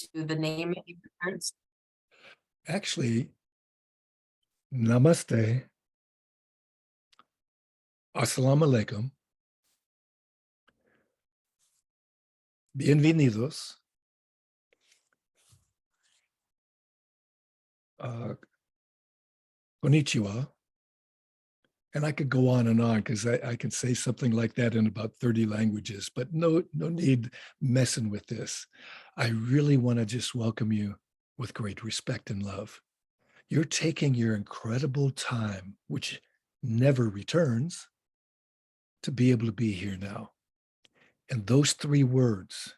to the name of your parents? Actually, namaste, assalamu alaikum, bienvenidos, konnichiwa, and I could go on and on because I can say something like that in about 30 languages, but no need messing with this. I really want to just welcome you with great respect and love. You're taking your incredible time, which never returns, to be able to be here now. And those three words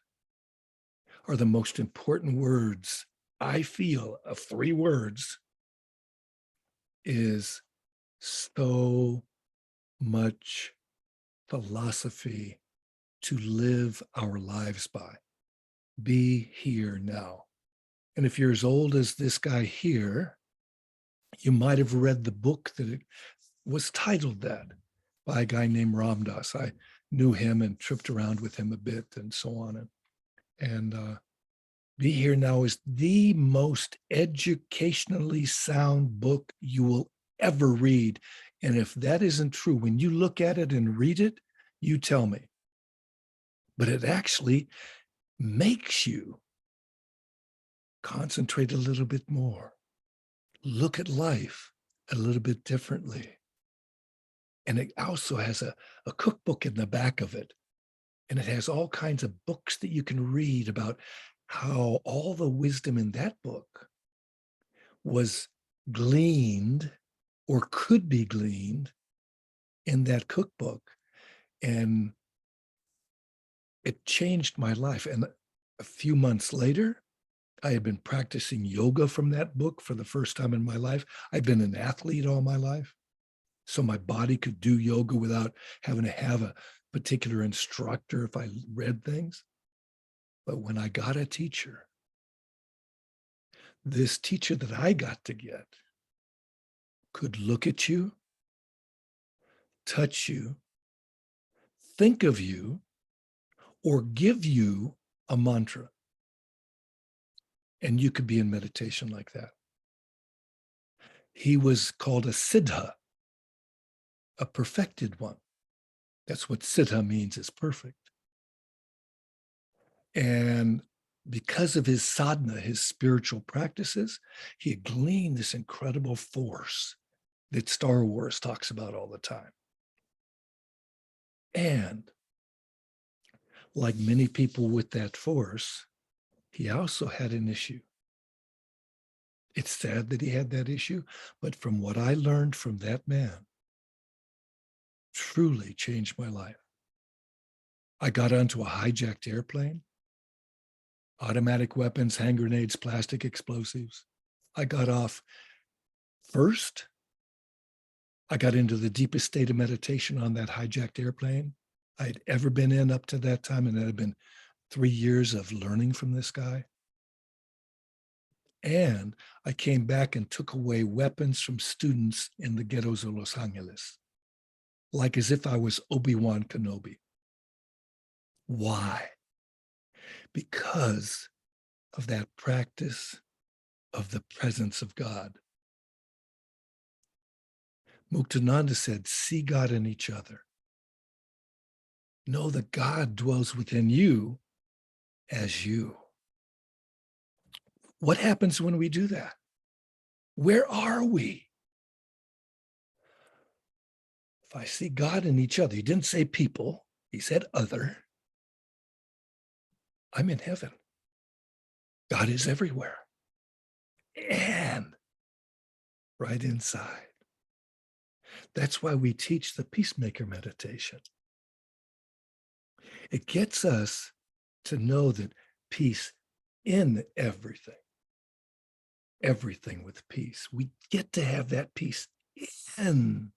are the most important words I feel of three words is so much philosophy to live our lives by. Be here now. And if you're as old as this guy here, you might have read the book that it was titled that by a guy named Ram Dass. I knew him and tripped around with him a bit and so on. And Be Here Now is the most educationally sound book you will ever read. And if that isn't true, when you look at it and read it, you tell me. But it actually makes you concentrate a little bit more, look at life a little bit differently. And it also has a cookbook in the back of it. And it has all kinds of books that you can read about how all the wisdom in that book was gleaned or could be gleaned in that cookbook. And it changed my life. And a few months later, I had been practicing yoga from that book for the first time in my life. I've been an athlete all my life, so my body could do yoga without having to have a particular instructor if I read things. But when I got a teacher, this teacher that I got to get could look at you, touch you, think of you, or give you a mantra. And you could be in meditation like that. He was called a siddha, a perfected one. That's what siddha means, is perfect. And because of his sadhana, his spiritual practices, he had gleaned this incredible force that Star Wars talks about all the time. And like many people with that force, he also had an issue. It's sad that he had that issue, but from what I learned from that man, truly changed my life. I got onto a hijacked airplane, automatic weapons, hand grenades, plastic explosives. I got off first. I got into the deepest state of meditation on that hijacked airplane I'd ever been in up to that time. And it had been 3 years of learning from this guy. And I came back and took away weapons from students in the ghettos of Los Angeles, like as if I was Obi-Wan Kenobi. Why? Because of that practice of the presence of God. Muktananda said, see God in each other. Know that God dwells within you as you. What happens when we do that? Where are we? If I see God in each other, he didn't say people, he said other. I'm in heaven. God is everywhere. And right inside. That's why we teach the peacemaker meditation. It gets us to know that peace in everything with peace. We get to have that peace inside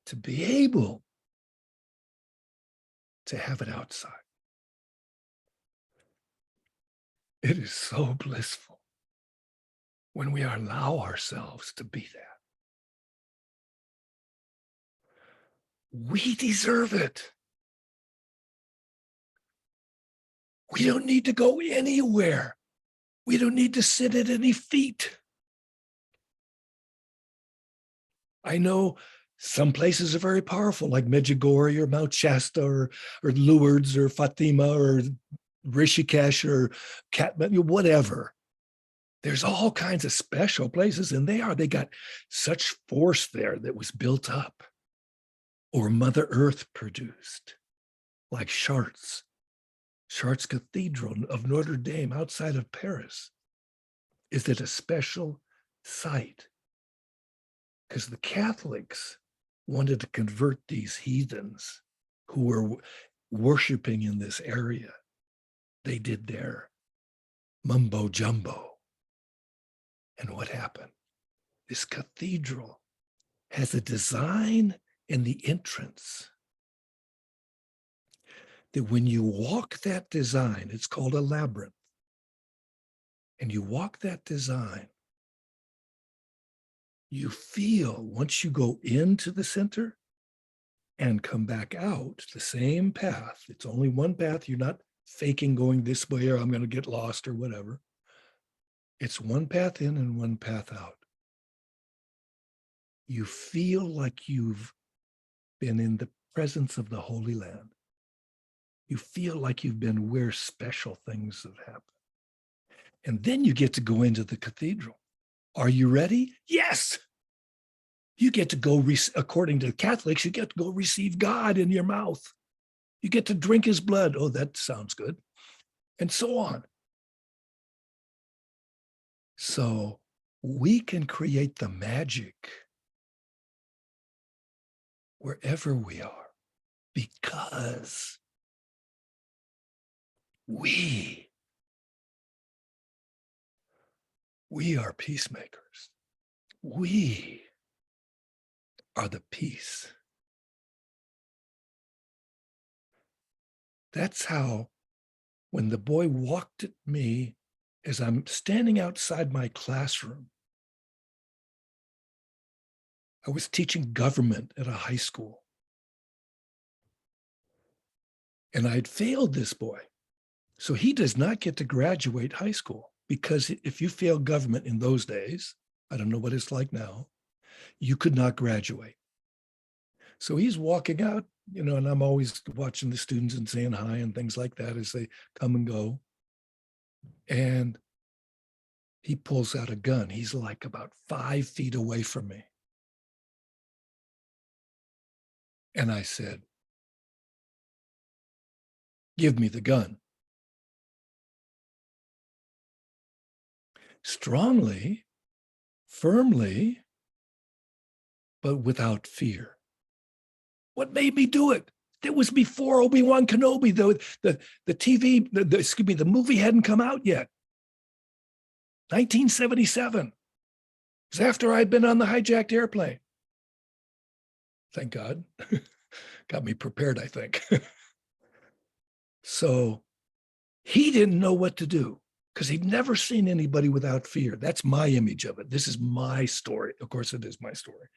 to be able to have it outside. It is so blissful when we allow ourselves to be that. We deserve it. We don't need to go anywhere. We don't need to sit at any feet. I know some places are very powerful, like Medjugorje or Mount Shasta or Lourdes or Fatima or Rishikesh or Kathmandu, whatever. There's all kinds of special places, and they got such force there that was built up or Mother Earth produced, like Chartres Cathedral of Notre Dame outside of Paris is at a special site because the Catholics wanted to convert these heathens who were worshiping in this area. They did their mumbo jumbo. And what happened? This cathedral has a design in the entrance that when you walk that design, it's called a labyrinth, and you walk that design, you feel once you go into the center and come back out the same path. It's only one path. You're not faking going this way or I'm going to get lost or whatever. It's one path in and one path out. You feel like you've been in the presence of the Holy Land. You feel like you've been where special things have happened. And then you get to go into the cathedral. Are you ready? Yes. You get to go, according to the Catholics, you get to go receive God in your mouth. You get to drink his blood. Oh, that sounds good. And so on. So we can create the magic wherever we are because we are peacemakers. We are the peace. That's how, when the boy walked at me as I'm standing outside my classroom, I was teaching government at a high school. And I'd failed this boy. So he does not get to graduate high school because if you failed government in those days, I don't know what it's like now, you could not graduate. So he's walking out, and I'm always watching the students and saying hi and things like that as they come and go. And he pulls out a gun. He's like about 5 feet away from me. And I said, "Give me the gun." Strongly, firmly, but without fear. What made me do it? It was before Obi-Wan Kenobi, though the TV, the movie hadn't come out yet. 1977. It was after I'd been on the hijacked airplane. Thank God. Got me prepared, I think. So he didn't know what to do because he'd never seen anybody without fear. That's my image of it. This is my story. Of course, it is my story.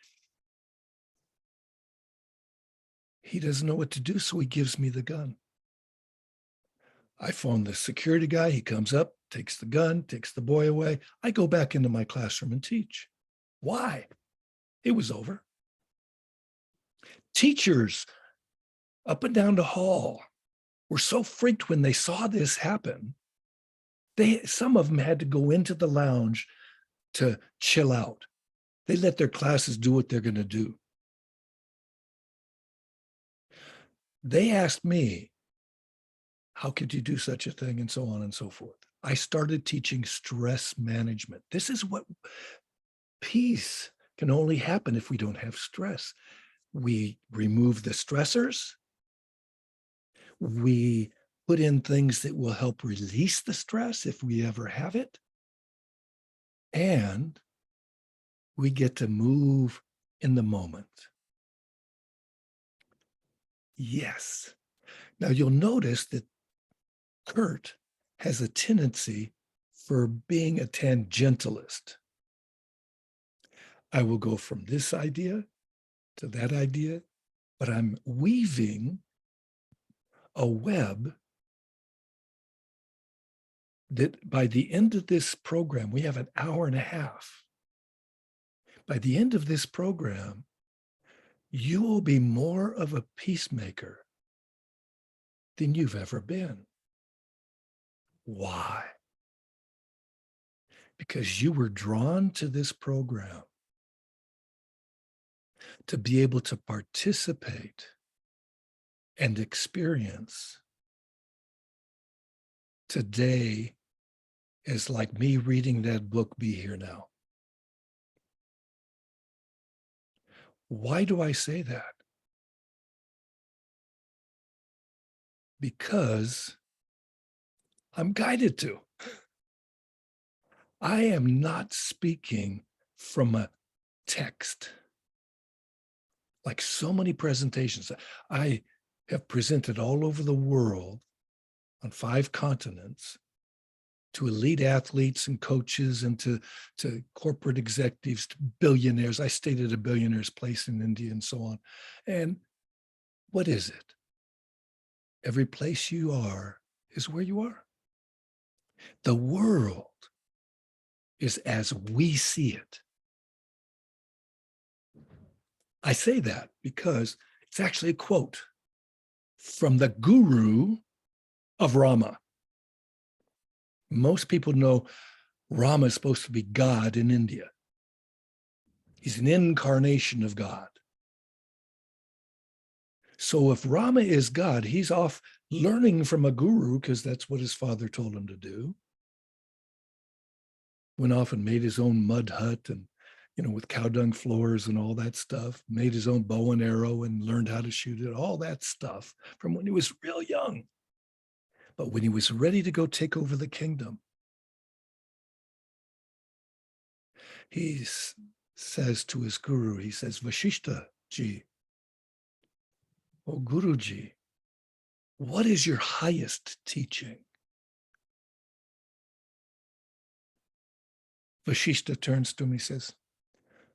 He doesn't know what to do, so he gives me the gun. I phone the security guy. He comes up, takes the gun, takes the boy away. I go back into my classroom and teach. Why? It was over. Teachers up and down the hall were so freaked when they saw this happen. Some of them had to go into the lounge to chill out. They let their classes do what they're going to do. They asked me, "How could you do such a thing?" and so on and so forth. I started teaching stress management. This is what peace can only happen if we don't have stress. We remove the stressors. We put in things that will help release the stress if we ever have it. And we get to move in the moment. Yes. Now you'll notice that Kurt has a tendency for being a tangentialist. I will go from this idea to that idea, but I'm weaving a web that by the end of this program, we have an hour and a half. By the end of this program, you will be more of a peacemaker than you've ever been. Why? Because you were drawn to this program to be able to participate and experience today is like me reading that book, Be Here Now. Why do I say that? Because I'm guided to. I am not speaking from a text. Like so many presentations, I have presented all over the world on 5 continents to elite athletes and coaches and to corporate executives, to billionaires. I stayed at a billionaire's place in India and so on. And what is it? Every place you are is where you are. The world is as we see it. I say that because it's actually a quote from the guru of Rama. Most people know Rama is supposed to be God in India. He's an incarnation of God. So if Rama is God, he's off learning from a guru because that's what his father told him to do. Went off and made his own mud hut and, with cow dung floors and all that stuff, made his own bow and arrow and learned how to shoot it, all that stuff from when he was real young. But when he was ready to go take over the kingdom, he says to his guru, he says, Vashishta ji, oh Guruji, what is your highest teaching? Vashishta turns to him, he says,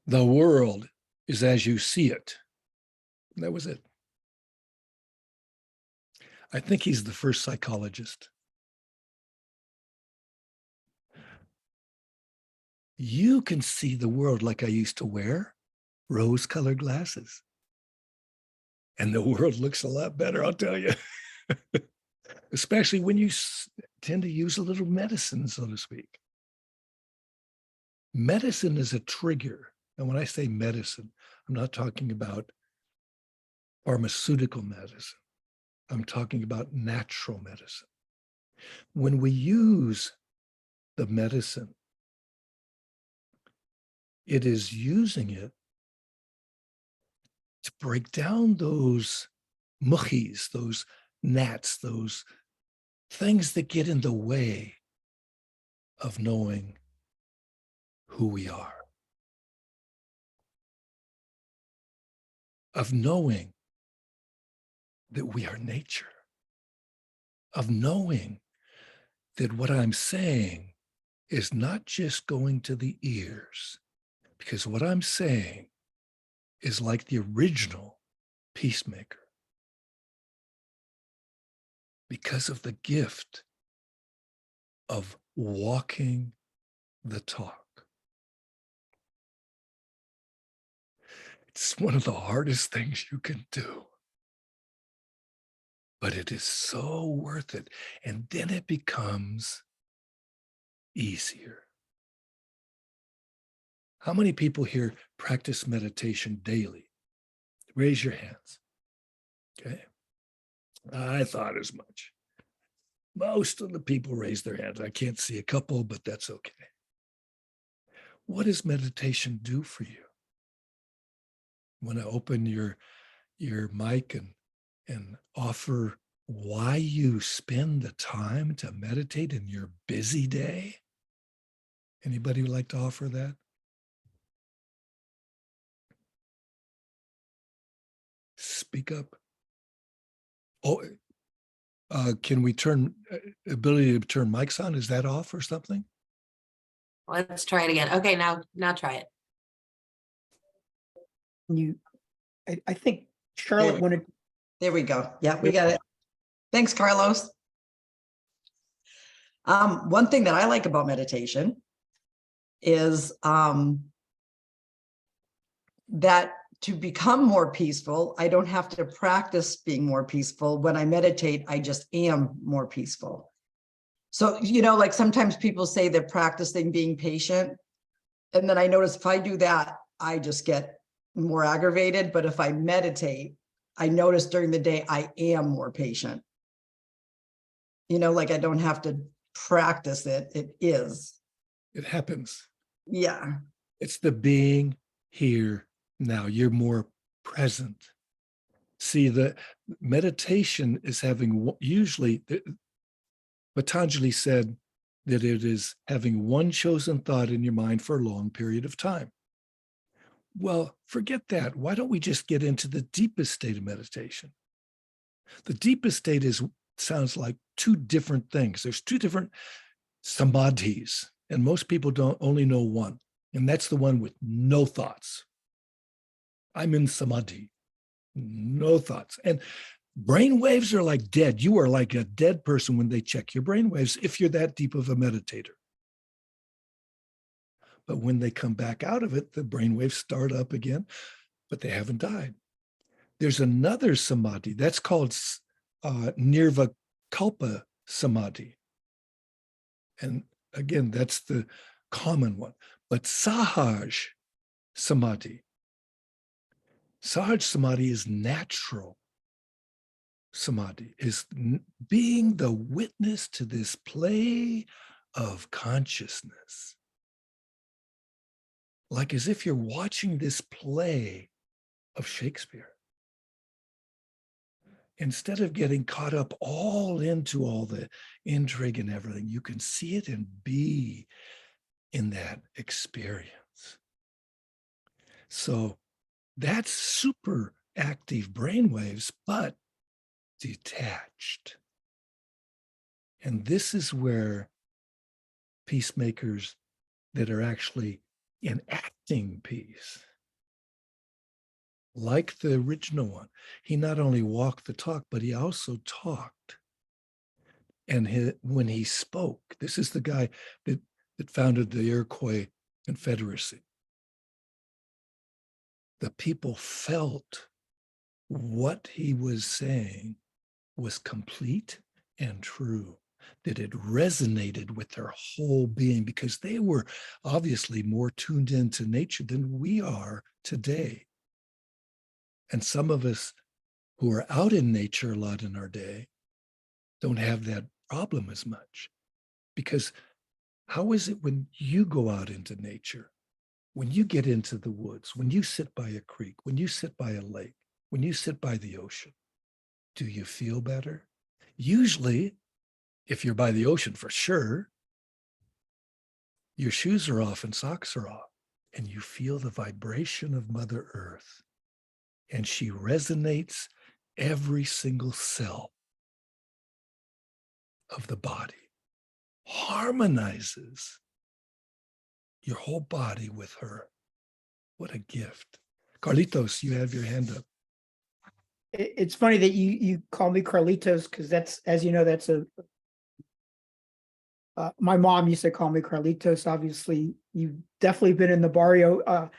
the world is as you see it. And that was it. I think he's the first psychologist. You can see the world like I used to wear rose-colored glasses. And the world looks a lot better, I'll tell you. Especially when you tend to use a little medicine, so to speak. Medicine is a trigger. And when I say medicine, I'm not talking about pharmaceutical medicine. I'm talking about natural medicine. When we use the medicine, it is using it to break down those mukhis, those gnats, those things that get in the way of knowing who we are, of knowing that we are nature, of knowing that what I'm saying is not just going to the ears, because what I'm saying is like the original peacemaker. Because of the gift of walking the talk. It's one of the hardest things you can do. But it is so worth it. And then it becomes easier. How many people here practice meditation daily? Raise your hands. Okay. I thought as much. Most of the people raise their hands. I can't see a couple, but that's okay. What does meditation do for you? You want to open your mic and offer why you spend the time to meditate in your busy day? Anybody would like to offer that? Speak up. Oh, can we turn ability to turn mics on? Is that off or something? Let's try it again. Okay, now try it. I think Charlotte wanted. There we go. Yeah, we got it. Thanks, Carlos. One thing that I like about meditation is that to become more peaceful, I don't have to practice being more peaceful. When I meditate, I just am more peaceful. So, you know, like sometimes people say they're practicing being patient. And then I notice if I do that, I just get more aggravated. But if I meditate, I notice during the day, I am more patient. You know, like I don't have to practice it. It is. It happens. Yeah. It's the being here now. You're more present. See, the meditation is having, usually, Patanjali said that it is having one chosen thought in your mind for a long period of time. Well, forget that. Why don't we just get into the deepest state of meditation? The deepest state sounds like two different things. There's two different samadhis, and most people don't only know one, and that's the one with no thoughts. I'm in samadhi, no thoughts. And brain waves are like dead. You are like a dead person when they check your brain waves if you're that deep of a meditator. But when they come back out of it, the brain waves start up again, but they haven't died. There's another samadhi that's called nirvikalpa samadhi. And again, that's the common one. But sahaj samadhi. Sahaj samadhi is natural samadhi, is being the witness to this play of consciousness. Like as if you're watching this play of Shakespeare. Instead of getting caught up all into all the intrigue and everything, you can see it and be in that experience. So that's super active brainwaves, but detached. And this is where peacemakers that are actually enacting peace, like the original one, he not only walked the talk, but he also talked. And when he spoke, this is the guy that founded the Iroquois Confederacy. The people felt what he was saying was complete and true, that it resonated with their whole being because they were obviously more tuned into nature than we are today. And some of us who are out in nature a lot in our day don't have that problem as much. Because how is it when you go out into nature, when you get into the woods, when you sit by a creek, when you sit by a lake, when you sit by the ocean, do you feel better? Usually, if you're by the ocean for sure, your shoes are off and socks are off, and you feel the vibration of Mother Earth. And she resonates every single cell of the body, harmonizes your whole body with her. What a gift. Carlitos, you have your hand up. It's funny that you call me Carlitos, because that's, as you know, that's my mom used to call me Carlitos. Obviously, you've definitely been in the barrio.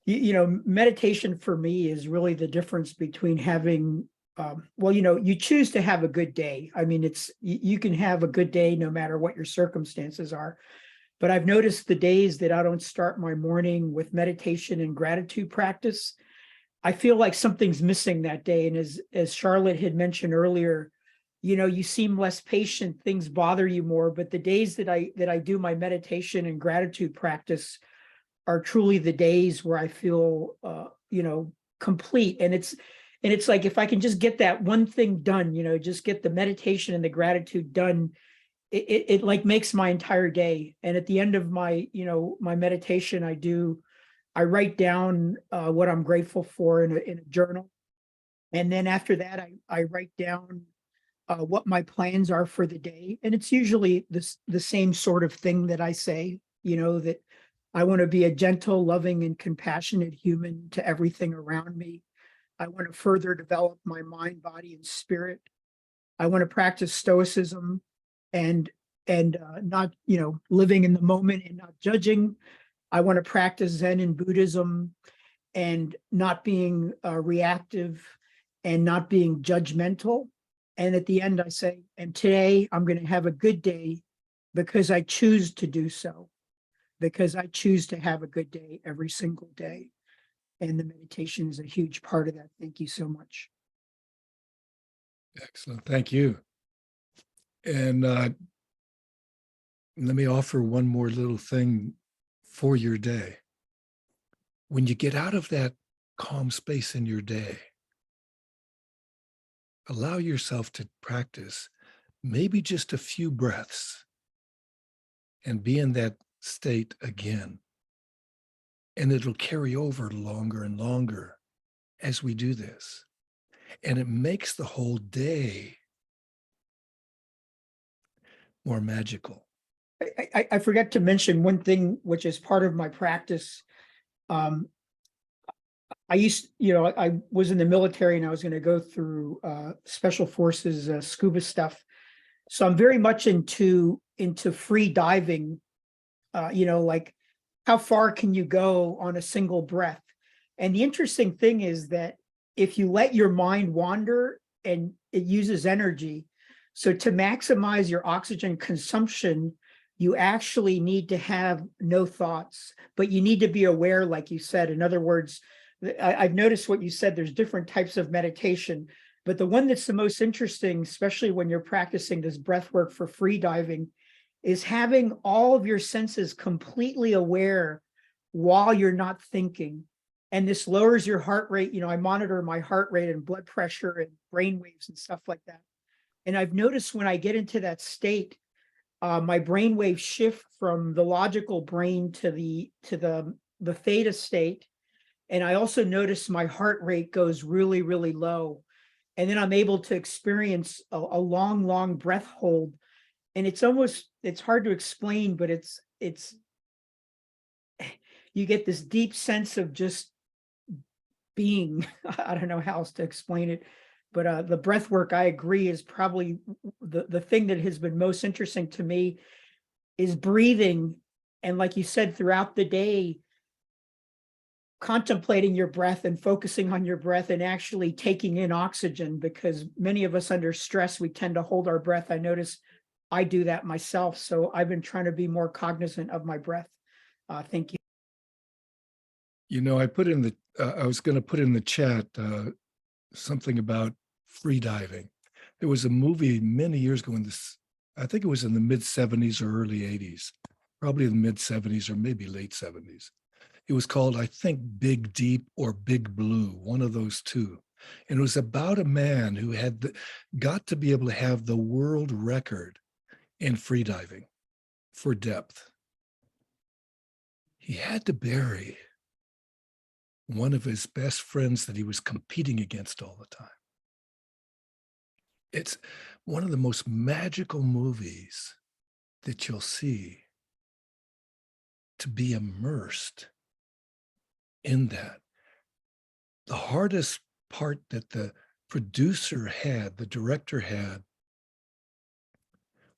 You know, meditation for me is really the difference between having, well, you know, you choose to have a good day. I mean, you can have a good day no matter what your circumstances are. But I've noticed the days that I don't start my morning with meditation and gratitude practice, I feel like something's missing that day. And as Charlotte had mentioned earlier, you know, you seem less patient, things bother you more. But the days that I do my meditation and gratitude practice are truly the days where I feel, you know, complete. And it's like, if I can just get that one thing done, you know, just get the meditation and the gratitude done, it like makes my entire day. And at the end of my, you know, my meditation, I write down what I'm grateful for in a journal. And then after that, I write down what my plans are for the day. And it's usually the same sort of thing that I say, you know, that I want to be a gentle, loving, and compassionate human to everything around me. I want to further develop my mind, body, and spirit. I want to practice stoicism and and not, living in the moment and not judging. I want to practice Zen and Buddhism and not being reactive and not being judgmental. And at the end, I say, and today I'm going to have a good day because I choose to do so, because I choose to have a good day every single day. And the meditation is a huge part of that. Thank you so much. Excellent. Thank you. And let me offer one more little thing for your day. When you get out of that calm space in your day, allow yourself to practice maybe just a few breaths and be in that state again. And it'll carry over longer and longer as we do this. And it makes the whole day more magical. I forgot to mention one thing, which is part of my practice. I was in the military and I was going to go through special forces scuba stuff. So I'm very much into free diving, like how far can you go on a single breath? And the interesting thing is that if you let your mind wander, and it uses energy. So to maximize your oxygen consumption, you actually need to have no thoughts, but you need to be aware, like you said. In other words, I've noticed what you said, there's different types of meditation, but the one that's the most interesting, especially when you're practicing this breath work for free diving, is having all of your senses completely aware while you're not thinking. And this lowers your heart rate. I monitor my heart rate and blood pressure and brain waves and stuff like that. And I've noticed when I get into that state, my brain waves shift from the logical brain to the theta state. And I also notice my heart rate goes really, really low. And then I'm able to experience a long, long breath hold. And it's hard to explain, but it's you get this deep sense of just being. I don't know how else to explain it, but the breath work, I agree, is probably the thing that has been most interesting to me is breathing. And like you said, throughout the day, contemplating your breath and focusing on your breath and actually taking in oxygen, because many of us under stress, we tend to hold our breath. I notice I do that myself. So I've been trying to be more cognizant of my breath. Thank you. I was going to put in the chat something about free diving. There was a movie many years ago I think it was in the mid 70s or early 80s, probably the mid 70s or maybe late 70s. It was called, I think, Big Deep or Big Blue, one of those two. And it was about a man who had got to be able to have the world record in freediving for depth. He had to bury one of his best friends that he was competing against all the time. It's one of the most magical movies that you'll see, to be immersed in that. The hardest part that the director had,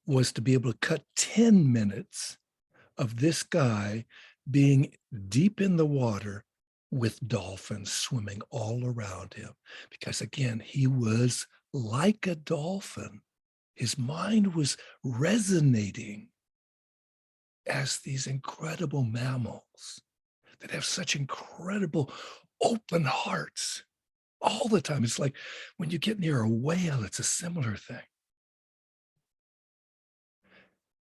was to be able to cut 10 minutes of this guy being deep in the water with dolphins swimming all around him. Because again, he was like a dolphin. His mind was resonating as these incredible mammals that have such incredible open hearts all the time. It's like when you get near a whale, it's a similar thing.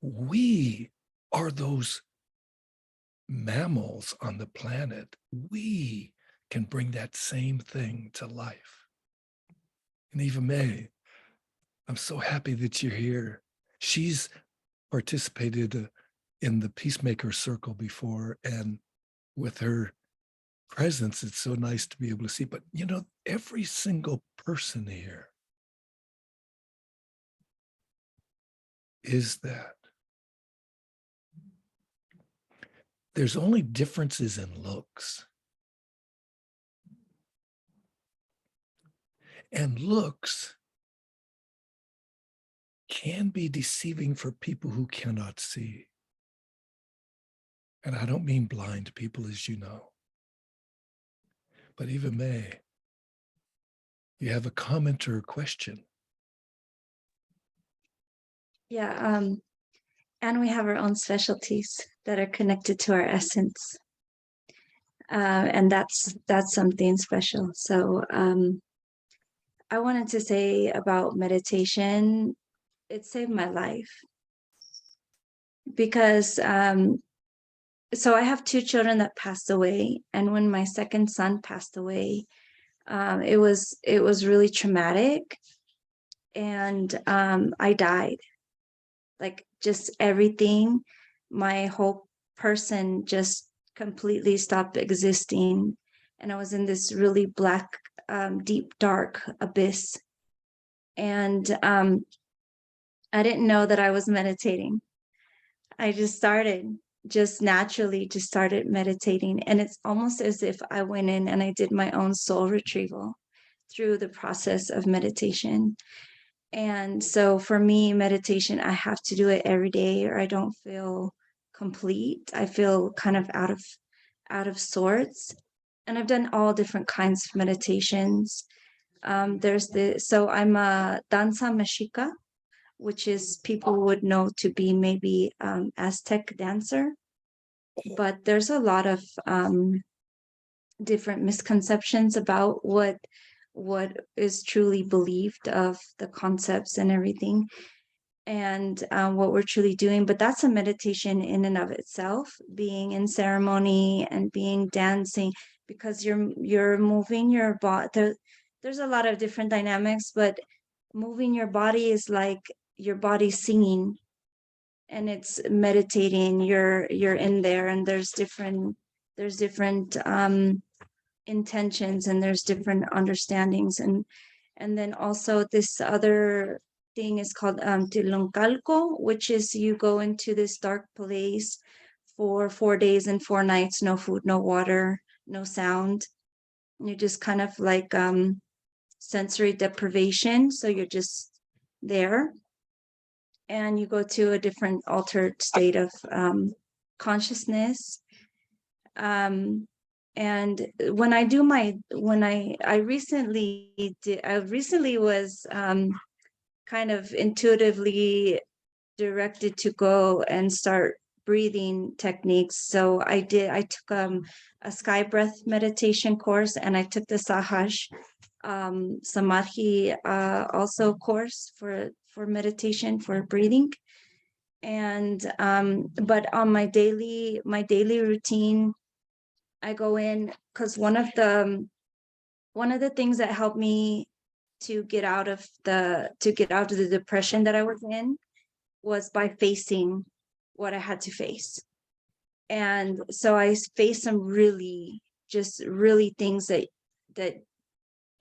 We are those mammals on the planet. We can bring that same thing to life. And Eva May, I'm so happy that you're here. She's participated in the PeaceMakers Circle before, and with her presence, it's so nice to be able to see. But every single person here is that. There's only differences in looks. And looks can be deceiving for people who cannot see. And I don't mean blind people, as you know. But Eva May, you have a comment or a question? Yeah, and we have our own specialties that are connected to our essence. And that's something special. So I wanted to say about meditation, it saved my life. Because so I have 2 children that passed away, and when my second son passed away, it was really traumatic, and I died. Like just everything, my whole person just completely stopped existing, and I was in this really black, deep, dark abyss, and I didn't know that I was meditating. I just naturally started meditating. And it's almost as if I went in and I did my own soul retrieval through the process of meditation. And so for me, meditation, I have to do it every day or I don't feel complete. I feel kind of out of sorts. And I've done all different kinds of meditations. So I'm a danza mexica, which is people would know to be maybe Aztec dancer. But there's a lot of different misconceptions about what is truly believed of the concepts and everything, and what we're truly doing. But that's a meditation in and of itself, being in ceremony and being dancing, because you're moving your body. There's a lot of different dynamics, but moving your body is like your body singing, and it's meditating. You're in there, and there's different intentions, and there's different understandings, and then also this other thing is called Tiloncalco, which is you go into this dark place for 4 days and 4 nights, no food, no water, no sound. You're just kind of like sensory deprivation, so you're just there, and you go to a different altered state of consciousness. And when I do I recently was kind of intuitively directed to go and start breathing techniques. So I took a sky breath meditation course, and I took the Sahaj Samadhi also course for meditation, for breathing. And but on my daily routine, I go in, because one of the things that helped me to get out of the depression that I was in was by facing what I had to face. And so I faced some really things that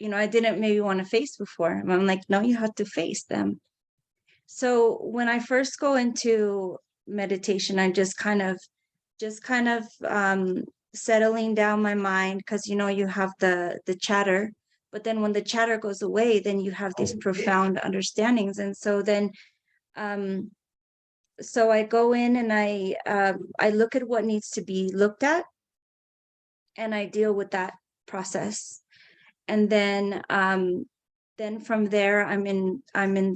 I didn't maybe want to face before. And I'm like, no, you have to face them. So when I first go into meditation, I'm just kind of settling down my mind, because you have the chatter, but then when the chatter goes away, then you have these profound understandings. And so then so I go in and I look at what needs to be looked at, and I deal with that process. And then from there, I'm in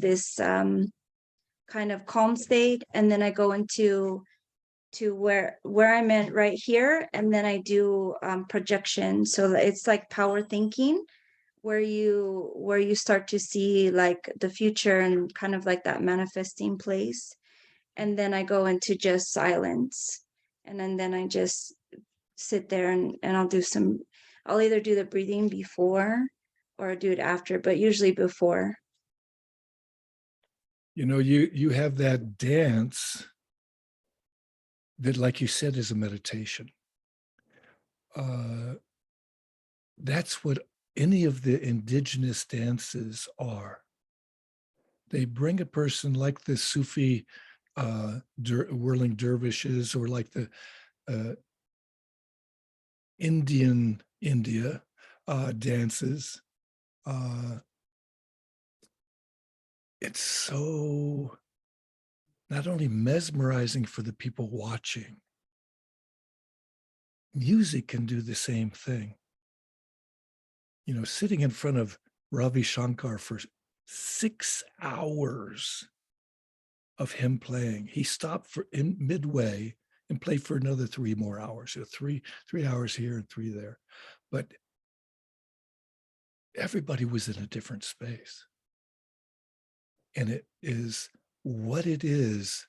this kind of calm state, and then I go into where I'm at right here, and then I do projection. So it's like power thinking, where you start to see like the future and kind of like that manifesting place. And then I go into just silence, and then I just sit there, and I'll either do the breathing before or do it after, but usually before. You have that dance that, like you said, is a meditation. That's what any of the indigenous dances are. They bring a person, like the Sufi whirling dervishes, or like the India dances. it's so not only mesmerizing for the people watching, music can do the same thing. You know, sitting in front of Ravi Shankar for 6 hours of him playing, he stopped for in midway and played for another 3 more hours, so three hours here and 3 there. But everybody was in a different space. And it is what it is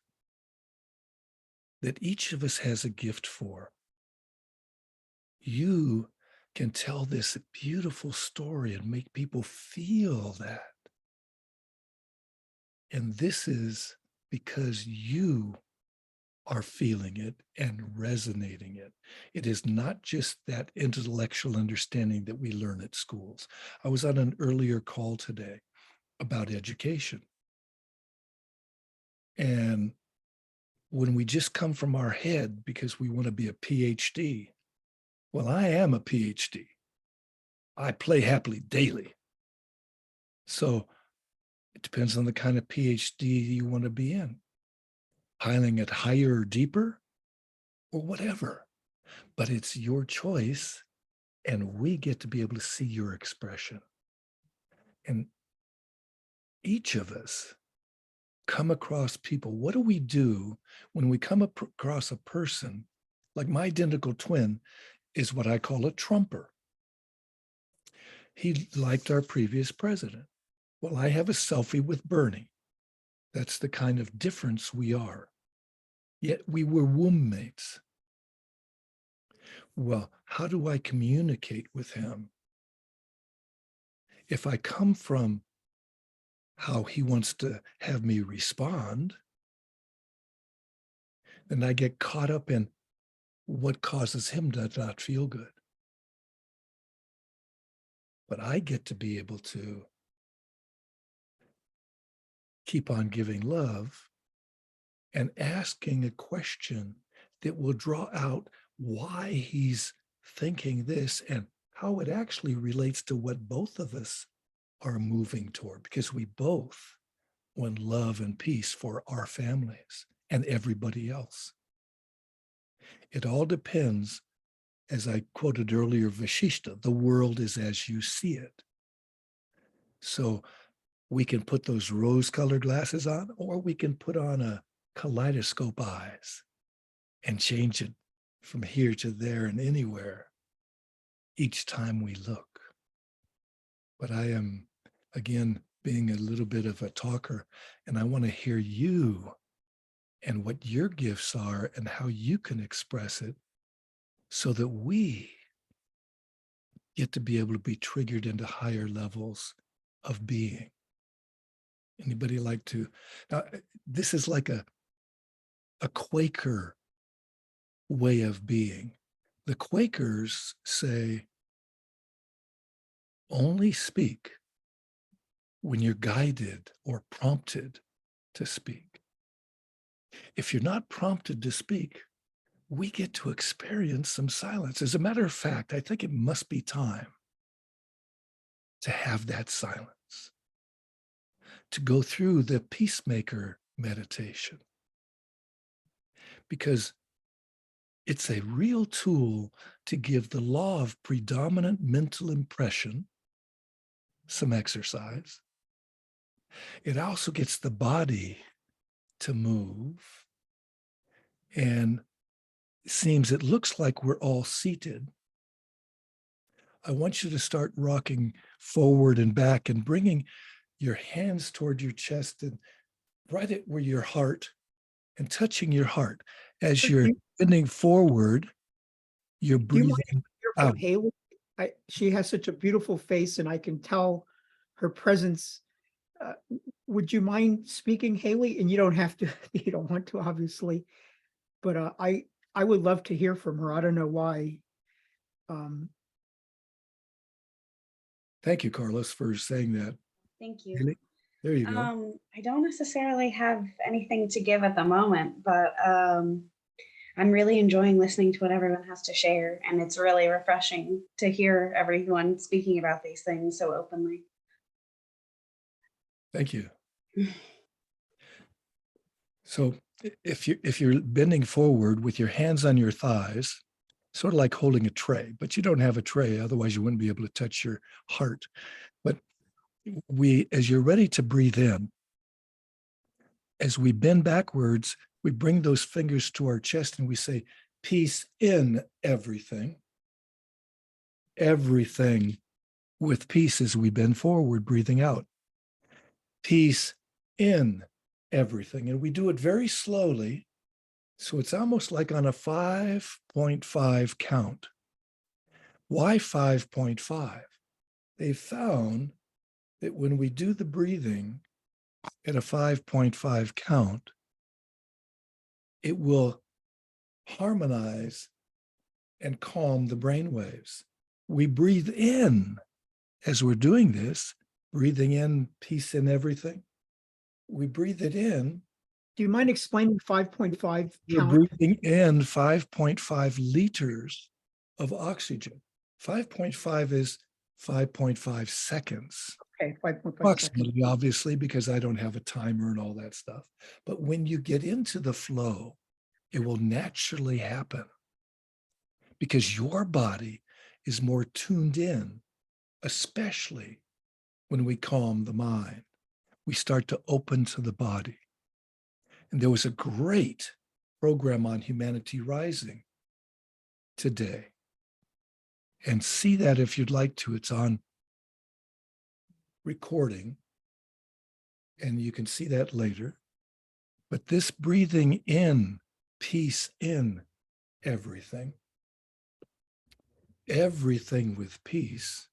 that each of us has a gift for. You can tell this beautiful story and make people feel that. And this is because you are feeling it and resonating it. It is not just that intellectual understanding that we learn at schools. I was on an earlier call today about education. And when we just come from our head because we want to be a PhD, well, I am a PhD. I play happily daily. So it depends on the kind of PhD you want to be in. Piling it higher or deeper or whatever. But it's your choice, and we get to be able to see your expression. And each of us come across people. What do we do when we come across a person? Like my identical twin is what I call a Trumper. He liked our previous president. Well, I have a selfie with Bernie. That's the kind of difference we are. Yet we were womb mates. Well, how do I communicate with him? If I come from how he wants to have me respond, then I get caught up in what causes him to not feel good. But I get to be able to keep on giving love and asking a question that will draw out why he's thinking this and how it actually relates to what both of us are moving toward, because we both want love and peace for our families and everybody else. It all depends, as I quoted earlier, Vashishta, the world is as you see it. So we can put those rose-colored glasses on, or we can put on a kaleidoscope eyes and change it from here to there and anywhere each time we look. But I am, again, being a little bit of a talker, and I want to hear you and what your gifts are and how you can express it so that we get to be able to be triggered into higher levels of being. Anybody like to? Now, this is like a Quaker way of being. The Quakers say, only speak when you're guided or prompted to speak. If you're not prompted to speak, we get to experience some silence. As a matter of fact, I think it must be time to have that silence, to go through the peacemaker meditation, because it's a real tool to give the law of predominant mental impression some exercise. It also gets the body to move, and it looks like we're all seated. I want you to start rocking forward and back and bringing your hands toward your chest and right at where your heart, and touching your heart. As you're bending forward, you're Do you mind breathing hear from out. Haley? She has such a beautiful face, and I can tell her presence. Would you mind speaking, Haley? And you don't have to, you don't want to, obviously, but I would love to hear from her. I don't know why. Thank you, Carlos, for saying that. Thank you. Haley, there you go. I don't necessarily have anything to give at the moment, but I'm really enjoying listening to what everyone has to share. And it's really refreshing to hear everyone speaking about these things so openly. Thank you. So if you're bending forward with your hands on your thighs, sort of like holding a tray, but you don't have a tray, otherwise you wouldn't be able to touch your heart. But as you're ready to breathe in, as we bend backwards, we bring those fingers to our chest and we say, peace in everything. Everything with peace as we bend forward, breathing out. Peace in everything. And we do it very slowly. So it's almost like on a 5.5 count. Why 5.5? They found that when we do the breathing at a 5.5 count, it will harmonize and calm the brain waves. We breathe in as we're doing this, breathing in peace in everything. We breathe it in. Do you mind explaining 5.5 We're count? breathing in 5.5 liters of oxygen. 5.5 is 5.5 seconds. Okay, 5.5 seconds. Approximately, obviously, because I don't have a timer and all that stuff. But when you get into the flow, it will naturally happen because your body is more tuned in, especially when we calm the mind. We start to open to the body. And there was a great program on Humanity Rising today. And see that if you'd like to. It's on recording, and you can see that later. But this breathing in, peace in everything, everything with peace,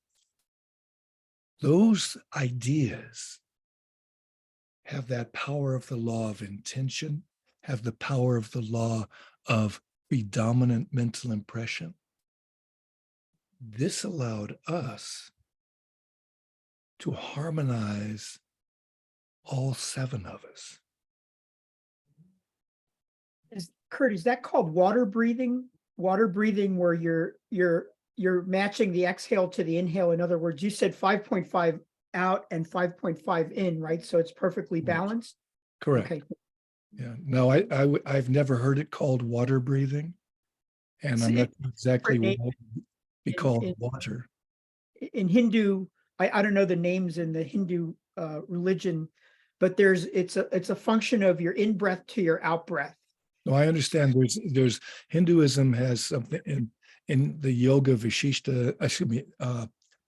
those ideas have that power of the law of intention, have the power of the law of predominant mental impression. This allowed us to harmonize all 7 of us. Kurt, is that called water breathing? Water breathing where you're matching the exhale to the inhale. In other words, you said 5.5 out and 5.5 in, right? So it's perfectly balanced. Correct. Okay. Yeah. No, I've never heard it called water breathing, and I'm not exactly what it would be called water. In Hindu, I don't know the names in the Hindu religion, but it's a function of your in breath to your out breath. No, I understand. There's Hinduism has something in the Yoga Vishishta,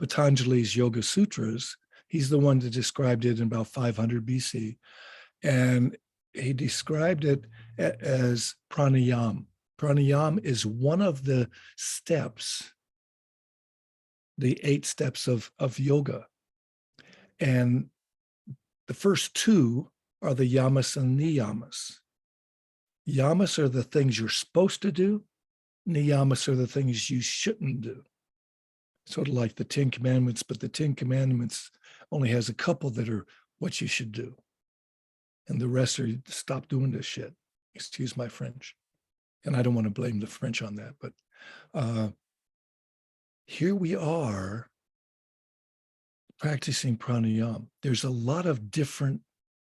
Patanjali's Yoga Sutras. He's the one that described it in about 500 BC, and he described it as pranayam. Pranayam is one of the steps, the 8 steps of yoga. And the first 2 are the yamas and niyamas. Yamas are the things you're supposed to do. Niyamas are the things you shouldn't do. Sort of like the 10 Commandments, but the 10 Commandments only has a couple that are what you should do. And the rest are stop doing this shit. Excuse my French. And I don't want to blame the French on that, but here we are practicing pranayama. There's a lot of different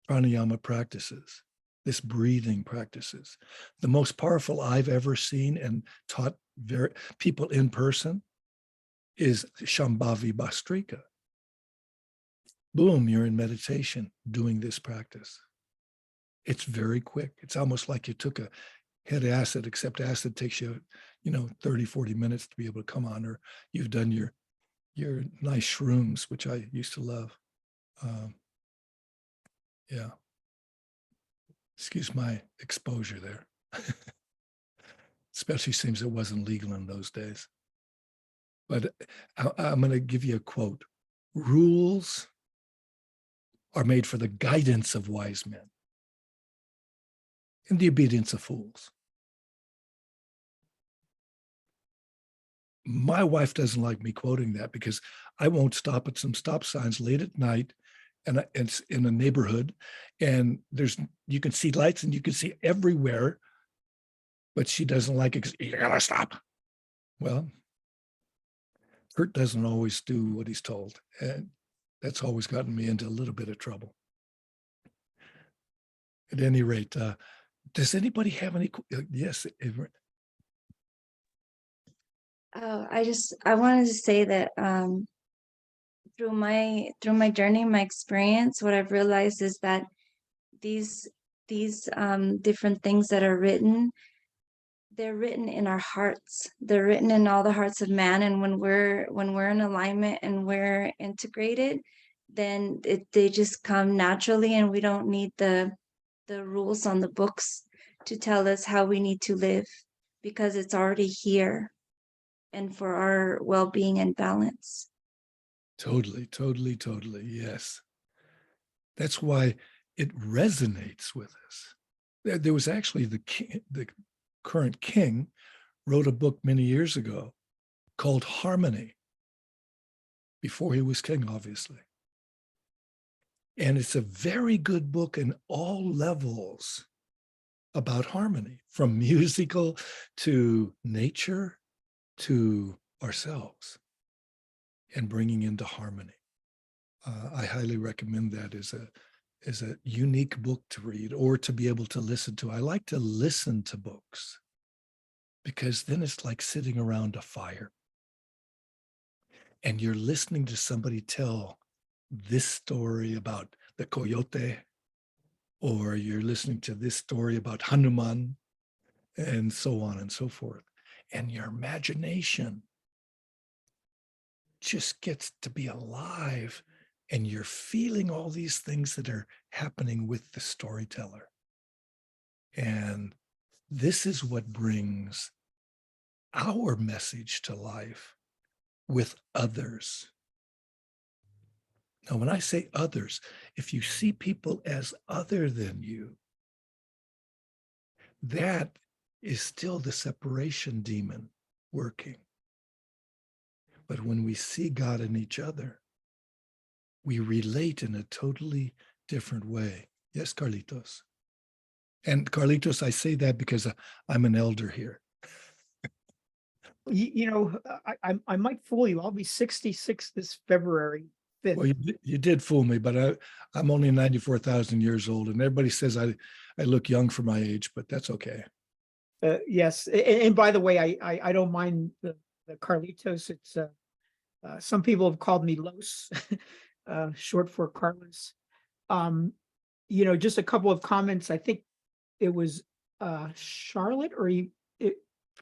pranayama practices, this breathing practices. The most powerful I've ever seen and taught people in person is Shambhavi Bhastrika. Boom, you're in meditation doing this practice. It's very quick. It's almost like you took a head acid, except acid takes you, 30, 40 minutes to be able to come on, or you've done your nice shrooms, which I used to love. Yeah. Excuse my exposure there. Especially since it wasn't legal in those days. But I'm going to give you a quote. Rules are made for the guidance of wise men and the obedience of fools. My wife doesn't like me quoting that because I won't stop at some stop signs late at night, and it's in a neighborhood, and you can see lights and you can see everywhere, but she doesn't like it because you gotta stop. Well, Kurt doesn't always do what he's told, and that's always gotten me into a little bit of trouble. At any rate, does anybody have any? Yes. Oh, I wanted to say that through my journey, my experience, what I've realized is that these different things that are written, they're written in our hearts. They're written in all the hearts of man. And when we're in alignment and we're integrated, then they just come naturally, and we don't need the rules on the books to tell us how we need to live, because it's already here and for our well-being and balance. Totally, totally, totally. Yes. That's why it resonates with us. There was actually the current king wrote a book many years ago called Harmony, before he was king, obviously. And it's a very good book in all levels about harmony, from musical to nature to ourselves, and bringing into harmony. I highly recommend that as a unique book to read or to be able to listen to. I like to listen to books because then it's like sitting around a fire and you're listening to somebody tell this story about the coyote, or you're listening to this story about Hanuman, and so on and so forth. And your imagination just gets to be alive, and you're feeling all these things that are happening with the storyteller. And this is what brings our message to life with others. Now, when I say others, if you see people as other than you, that is still the separation demon working. But when we see God in each other, we relate in a totally different way. Yes, Carlitos. And Carlitos, I say that because I'm an elder here. I might fool you. I'll be 66 this February 5th. Well, you did fool me, but I'm only 94,000 years old, and everybody says I look young for my age, but that's okay. Yes, and by the way, I don't mind the Carlitos. It's some people have called me Los, short for Carlos. Just a couple of comments. I think it was Charlotte, or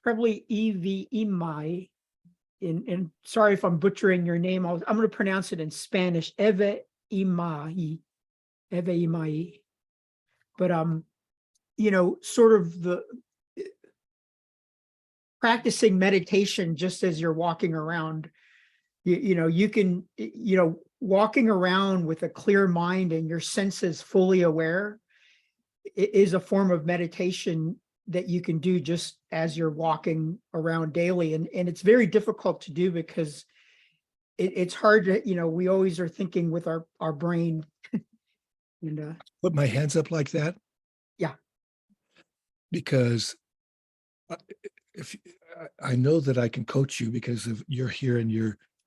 probably Evie Imai. And sorry if I'm butchering your name. I'm going to pronounce it in Spanish. Eve Imai. But sort of the practicing meditation just as you're walking around. You can walking around with a clear mind and your senses fully aware is a form of meditation that you can do just as you're walking around daily. And it's very difficult to do because it's hard to, we always are thinking with our brain. And put my hands up like that. Yeah. Because if I know that I can coach you because you're here and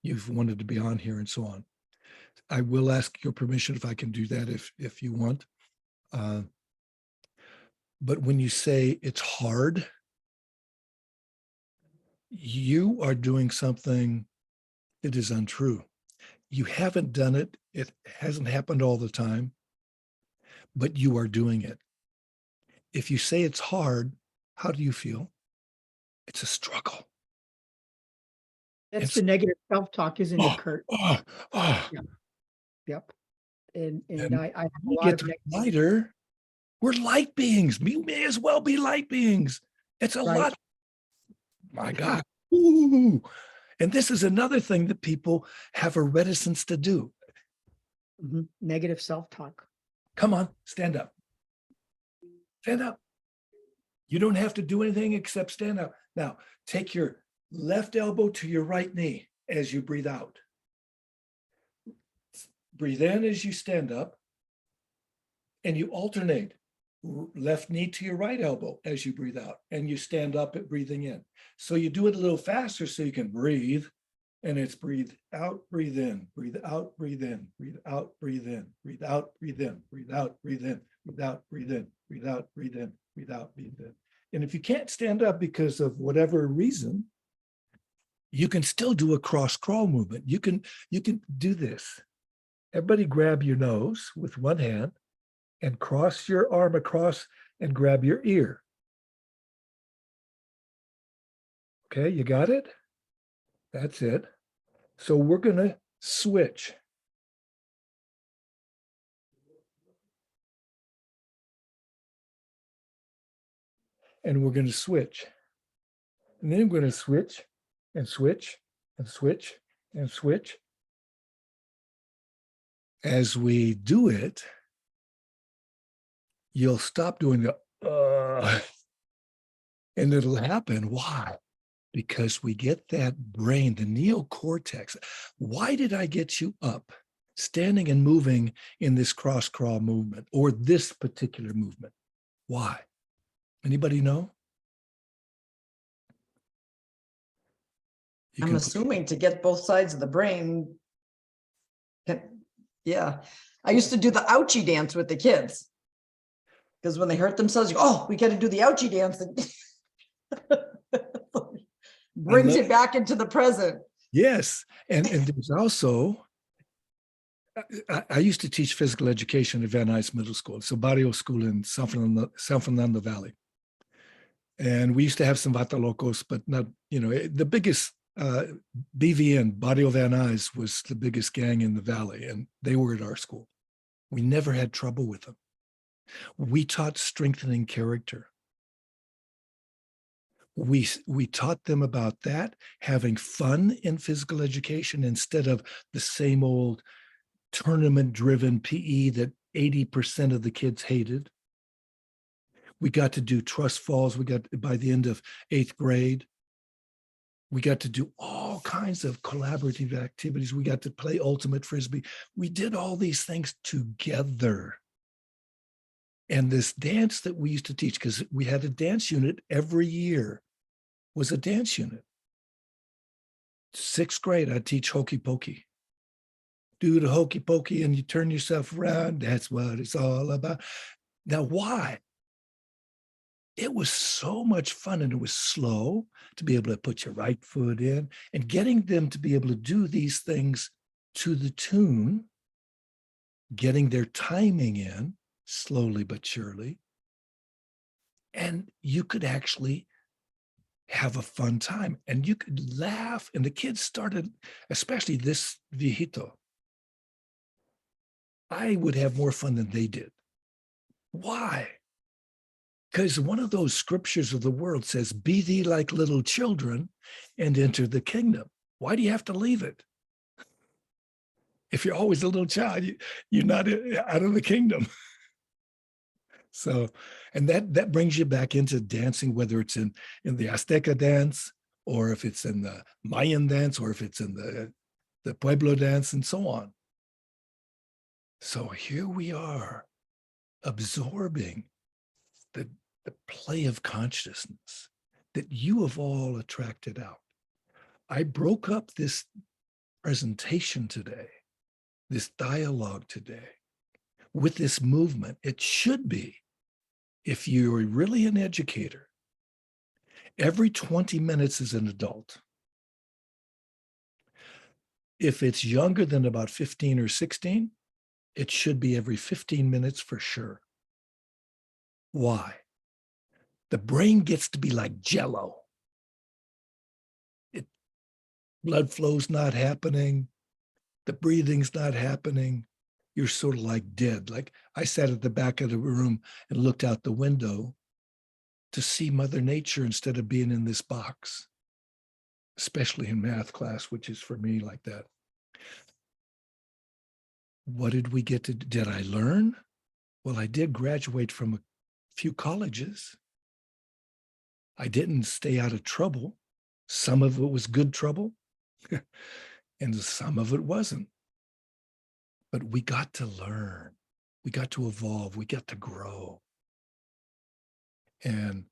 you've wanted to be on here and so on. I will ask your permission if I can do that if you want. But when you say it's hard, you are doing something that is untrue. You haven't done it. It hasn't happened all the time, but you are doing it. If you say it's hard, how do you feel? It's a struggle. that's the negative self-talk, isn't it, Kurt? Yeah. Yep. And I have a we lot get of to lighter. We're light beings. We may as well be light beings. It's a Right. lot. My God. Ooh. And this is another thing that people have a reticence to do. Negative self-talk. Come on, stand up. Stand up. You don't have to do anything except stand up. Now, take your left elbow to your right knee as you breathe out. Breathe in as you stand up, and you alternate left knee to your right elbow as you breathe out, and you stand up at breathing in. So you do it a little faster so you can breathe, and it's breathe out, breathe in, breathe out, breathe in, breathe out, breathe in, breathe out, breathe in, breathe out, breathe in, breathe out, breathe in, breathe out, breathe in, breathe out, breathe in. And if you can't stand up because of whatever reason, you can still do a cross crawl movement. You can do this. Everybody grab your nose with one hand and cross your arm across and grab your ear. Okay, you got it? That's it. So we're going to switch. And we're going to switch. And then we're going to switch and switch and switch and switch. As we do it, you'll stop doing the and it'll happen. Why? Because we get that brain, the neocortex. Why did I get you up, standing and moving in this cross crawl movement or this particular movement? Why? Anybody know? I'm assuming to get both sides of the brain. Yeah. I used to do the ouchie dance with the kids. Because when they hurt themselves, you go, oh, we got to do the ouchie dance. Brings it back into the present. Yes. And there's also, I used to teach physical education at Van Nuys Middle School. It's a barrio school in San Fernando Valley. And we used to have some Vata Locos, but not, the biggest BVN, Barrio Van Nuys, was the biggest gang in the valley, and they were at our school. We never had trouble with them. We taught strengthening character. We taught them about that, having fun in physical education instead of the same old tournament-driven PE that 80% of the kids hated. We got to do trust falls. We got, by the end of 8th grade, we got to do all kinds of collaborative activities. We got to play ultimate Frisbee. We did all these things together. And this dance that we used to teach, because we had a dance unit every year, was a dance unit. 6th grade, I'd teach hokey pokey. Do the hokey pokey and you turn yourself around. That's what it's all about. Now, why? It was so much fun, and it was slow to be able to put your right foot in, and getting them to be able to do these things to the tune, getting their timing in slowly but surely. And you could actually have a fun time, and you could laugh. And the kids started, especially this viejito, I would have more fun than they did. Why? Because one of those scriptures of the world says, be thee like little children and enter the kingdom. Why do you have to leave it? If you're always a little child, you're not out of the kingdom. So, and that brings you back into dancing, whether it's in the Azteca dance, or if it's in the Mayan dance, or if it's in the Pueblo dance, and so on. So here we are, absorbing the play of consciousness that you have all attracted out. I broke up this presentation today, this dialogue today, with this movement. It should be, if you're really an educator, every 20 minutes as an adult. If it's younger than about 15 or 16, it should be every 15 minutes for sure. Why? The brain gets to be like Jell-O. Blood flow's not happening. The breathing's not happening. You're sort of like dead. Like I sat at the back of the room and looked out the window to see Mother Nature instead of being in this box, especially in math class, which is for me like that. What did we get to, did I learn? Well, I did graduate from a few colleges. I didn't stay out of trouble. Some of it was good trouble, and some of it wasn't. But we got to learn. We got to evolve. We got to grow. And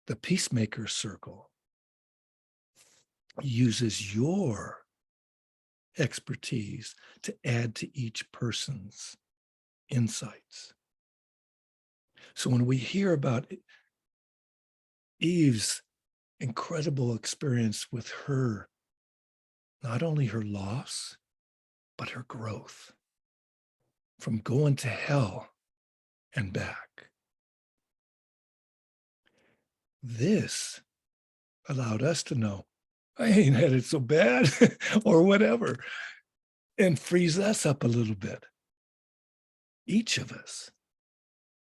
the PeaceMakers Circle uses your expertise to add to each person's insights. So when we hear about Eve's incredible experience with her, not only her loss, but her growth from going to hell and back. This allowed us to know, I ain't had it so bad or whatever, and frees us up a little bit. Each of us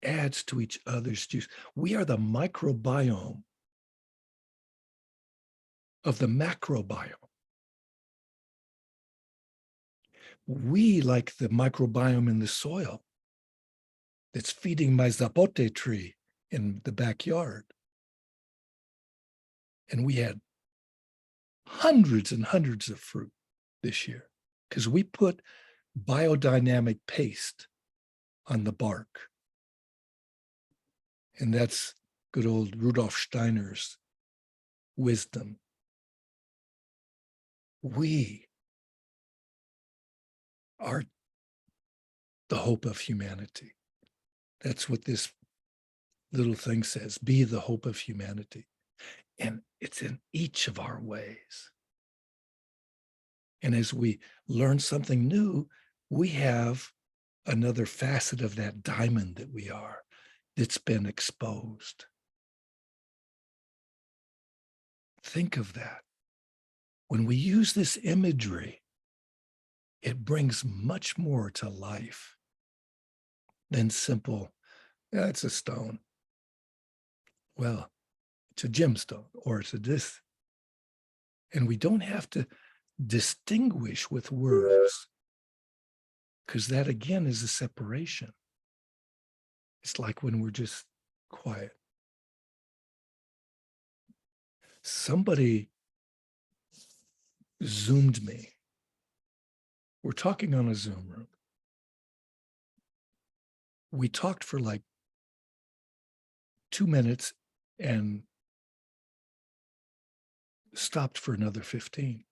adds to each other's juice. We are the microbiome of the macrobiome. We, like the microbiome in the soil that's feeding my zapote tree in the backyard. And we had hundreds and hundreds of fruit this year because we put biodynamic paste on the bark. And that's good old Rudolf Steiner's wisdom. We are the hope of humanity. That's what this little thing says, be the hope of humanity. And it's in each of our ways. And as we learn something new, we have another facet of that diamond that we are that's been exposed. Think of that. When we use this imagery, it brings much more to life than simple, yeah, it's a stone. Well, it's a gemstone or it's a this. And we don't have to distinguish with words because that again is a separation. It's like when we're just quiet. Somebody Zoomed me. We're talking on a Zoom room. We talked for like 2 minutes and stopped for another 15.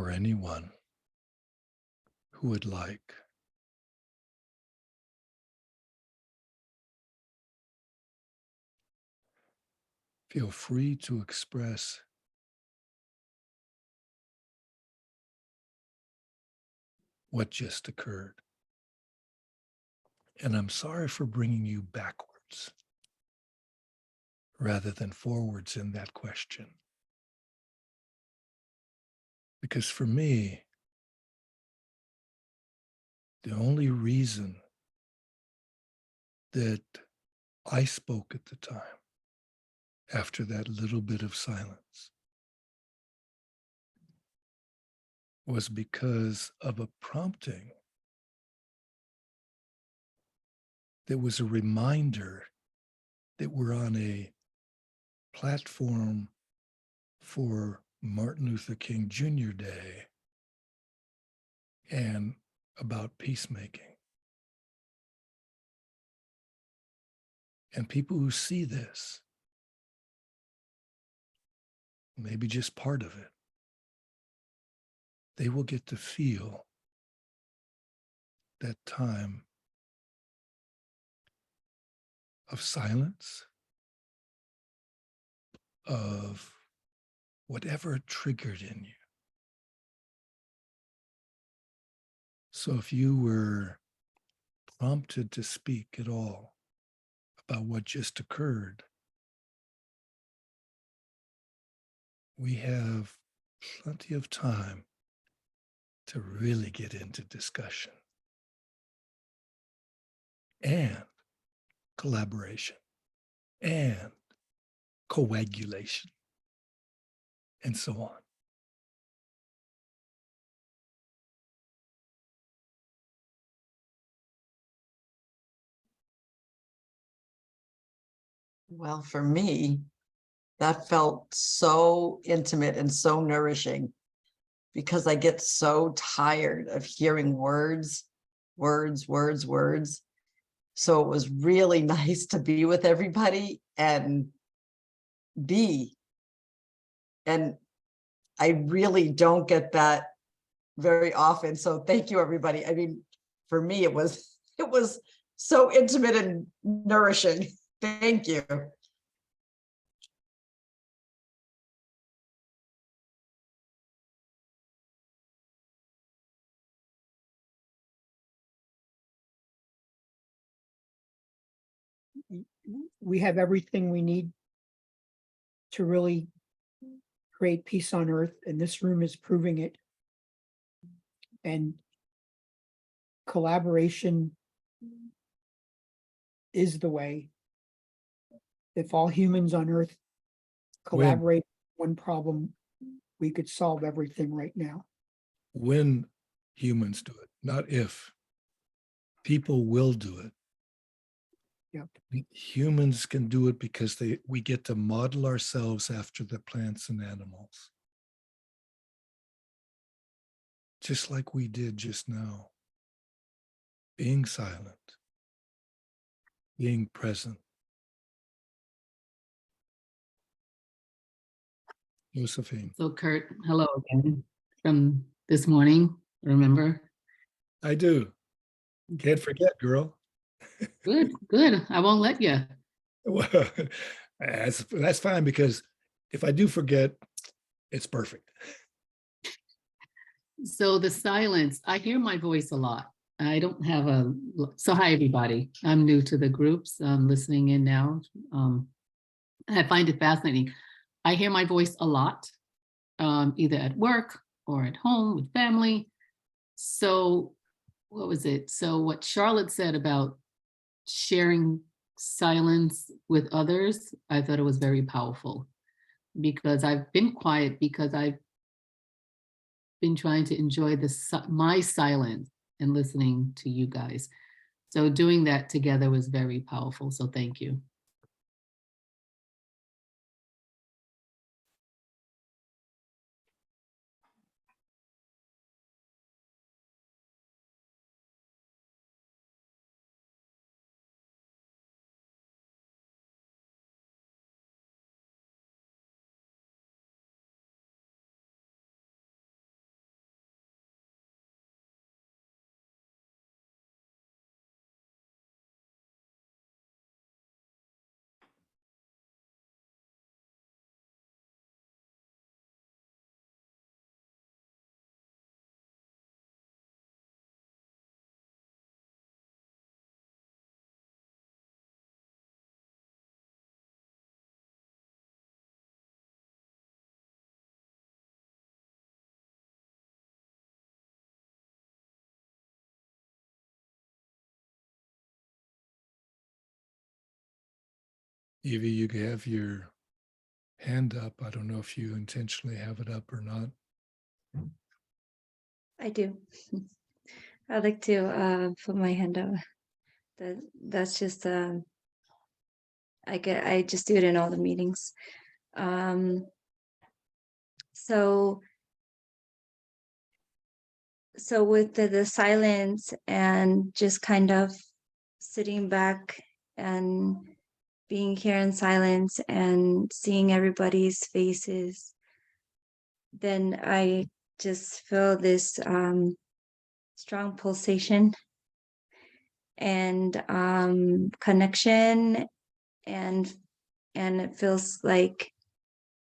or anyone who would like. Feel free to express what just occurred. And I'm sorry for bringing you backwards rather than forwards in that question. Because for me, the only reason that I spoke at the time, after that little bit of silence, was because of a prompting that was a reminder that we're on a platform for Martin Luther King Jr. Day and about peacemaking. And people who see this, maybe just part of it, they will get to feel that time of silence, of whatever triggered in you. So if you were prompted to speak at all about what just occurred, we have plenty of time to really get into discussion and collaboration and coagulation and so on. Well, for me, that felt so intimate and so nourishing because I get so tired of hearing words. So it was really nice to be with everybody and be. And I really don't get that very often. So thank you, everybody. I mean, for me, it was so intimate and nourishing. Thank you. We have everything we need to really create peace on earth, and this room is proving it. And collaboration is the way. If all humans on earth collaborate on one problem, we could solve everything right now. When humans do it, not if. People will do it. Yep. Humans can do it because we get to model ourselves after the plants and animals. Just like we did just now. Being silent, being present. Josephine. So Kurt, hello again from this morning, remember? I do. Can't forget, girl. Good, good. I won't let you. Well, that's fine, because if I do forget, it's perfect. So the silence, I hear my voice a lot. I don't have a, so hi everybody. I'm new to the groups. I'm listening in now. I find it fascinating. I hear my voice a lot, either at work or at home with family. So what was it? So what Charlotte said about sharing silence with others, I thought it was very powerful, because I've been quiet because I've been trying to enjoy my silence and listening to you guys. So doing that together was very powerful. So thank you. Evie, you have your hand up. I don't know if you intentionally have it up or not. I do. I'd like to put my hand up. That's just I just do it in all the meetings. So with the silence and just kind of sitting back and being here in silence and seeing everybody's faces, then I just feel this strong pulsation and connection, and it feels like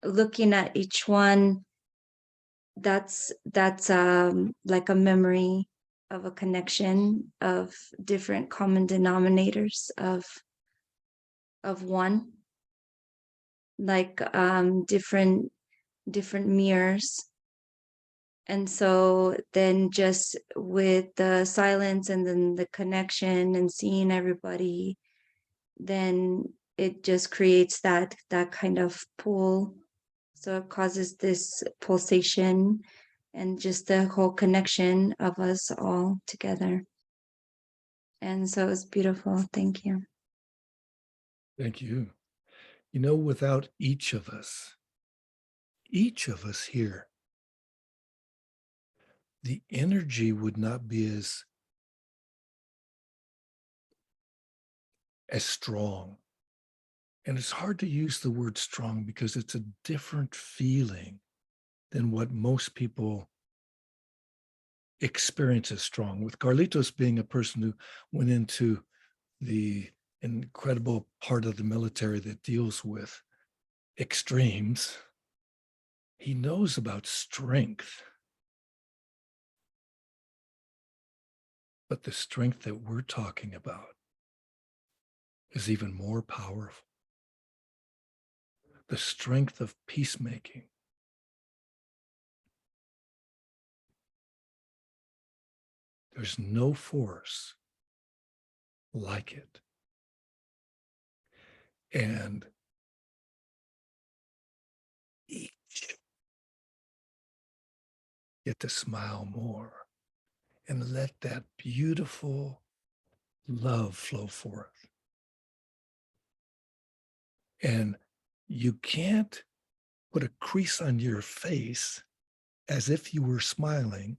looking at each one, that's like a memory of a connection of different common denominators of one, like different mirrors. And so then just with the silence and then the connection and seeing everybody, then it just creates that kind of pull. So it causes this pulsation and just the whole connection of us all together. And so it's beautiful. Thank you. Thank you. You know, without each of us here, the energy would not be as strong. And it's hard to use the word strong because it's a different feeling than what most people experience as strong. With Carlitos being a person who went into the incredible part of the military that deals with extremes, he knows about strength. But the strength that we're talking about is even more powerful. The strength of peacemaking. There's no force like it. And each get to smile more and let that beautiful love flow forth. And you can't put a crease on your face as if you were smiling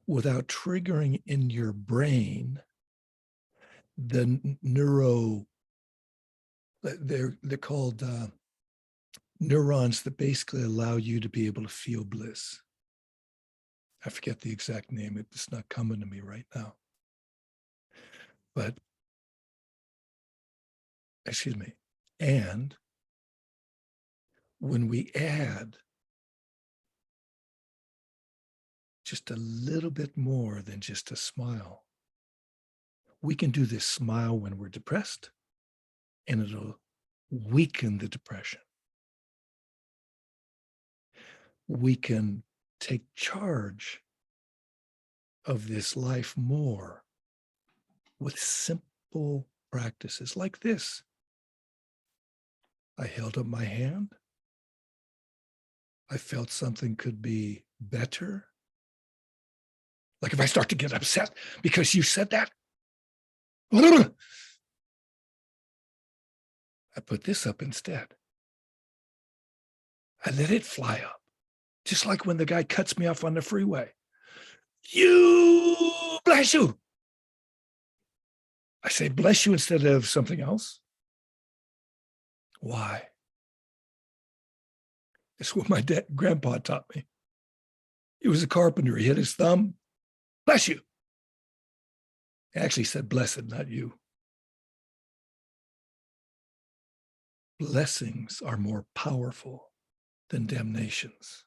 without triggering in your brain the they're called neurons that basically allow you to be able to feel bliss. I forget the exact name. It's not coming to me right now. But, excuse me. And when we add just a little bit more than just a smile, we can do this smile when we're depressed, and it'll weaken the depression. We can take charge of this life more with simple practices like this. I held up my hand. I felt something could be better. Like if I start to get upset because you said that, I put this up instead. I let it fly up. Just like when the guy cuts me off on the freeway. You, bless you. I say bless you instead of something else. Why? It's what my grandpa taught me. He was a carpenter. He hit his thumb. Bless you. He actually said blessed, not you. Blessings are more powerful than damnations.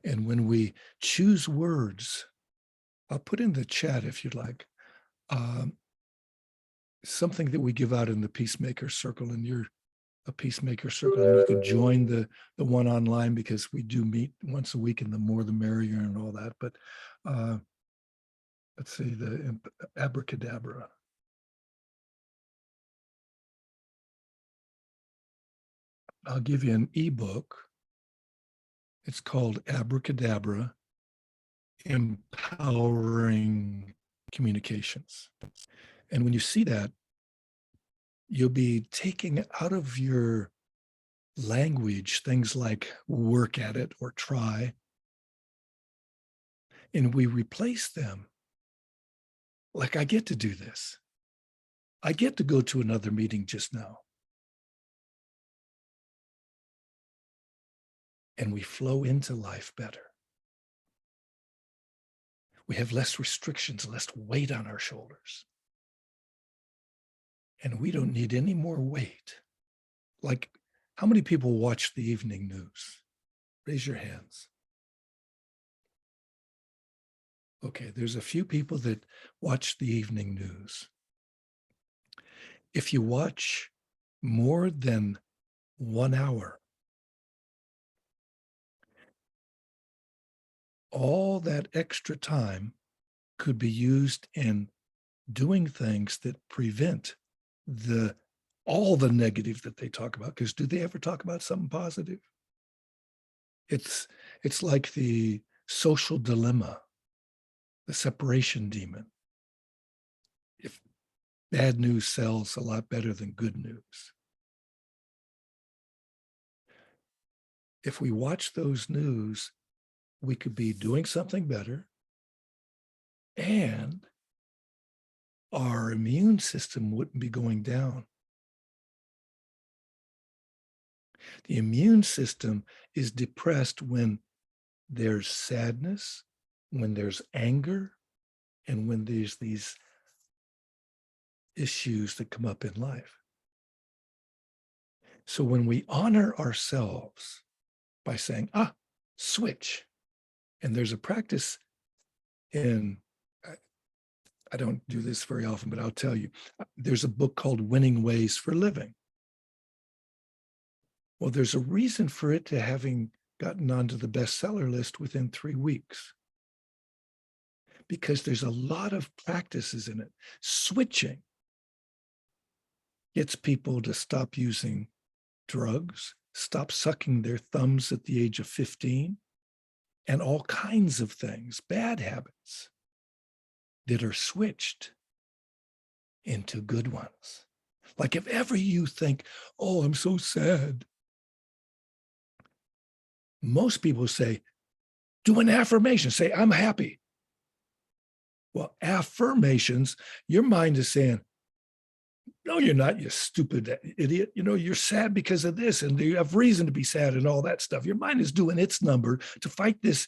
And when we choose words, I'll put in the chat if you'd like, something that we give out in the PeaceMakers Circle, and you're a PeaceMakers Circle, and you can join the one online because we do meet once a week, and the more the merrier and all that. But let's see, the abracadabra. I'll give you an ebook. It's called Abracadabra, Empowering Communications. And when you see that, you'll be taking out of your language things like work at it or try. And we replace them. Like, I get to do this. I get to go to another meeting just now. And we flow into life better. We have less restrictions, less weight on our shoulders. And we don't need any more weight. Like, how many people watch the evening news? Raise your hands. Okay, there's a few people that watch the evening news. If you watch more than 1 hour, all that extra time could be used in doing things that prevent all the negative that they talk about. Because do they ever talk about something positive? It's like the social dilemma, the separation demon. If bad news sells a lot better than good news. If we watch those news, we could be doing something better, and our immune system wouldn't be going down. The immune system is depressed when there's sadness, when there's anger, and when there's these issues that come up in life. So when we honor ourselves by saying, switch, and there's a practice in, I don't do this very often, but I'll tell you, there's a book called Winning Ways for Living. Well, there's a reason for it to having gotten onto the bestseller list within 3 weeks. Because there's a lot of practices in it. Switching gets people to stop using drugs, stop sucking their thumbs at the age of 15, and all kinds of things, bad habits that are switched into good ones. Like, if ever you think, oh, I'm so sad, most people say, do an affirmation, say, I'm happy. Well, affirmations, your mind is saying, no, you're not, you stupid idiot. You know, you're sad because of this, and you have reason to be sad and all that stuff. Your mind is doing its number to fight this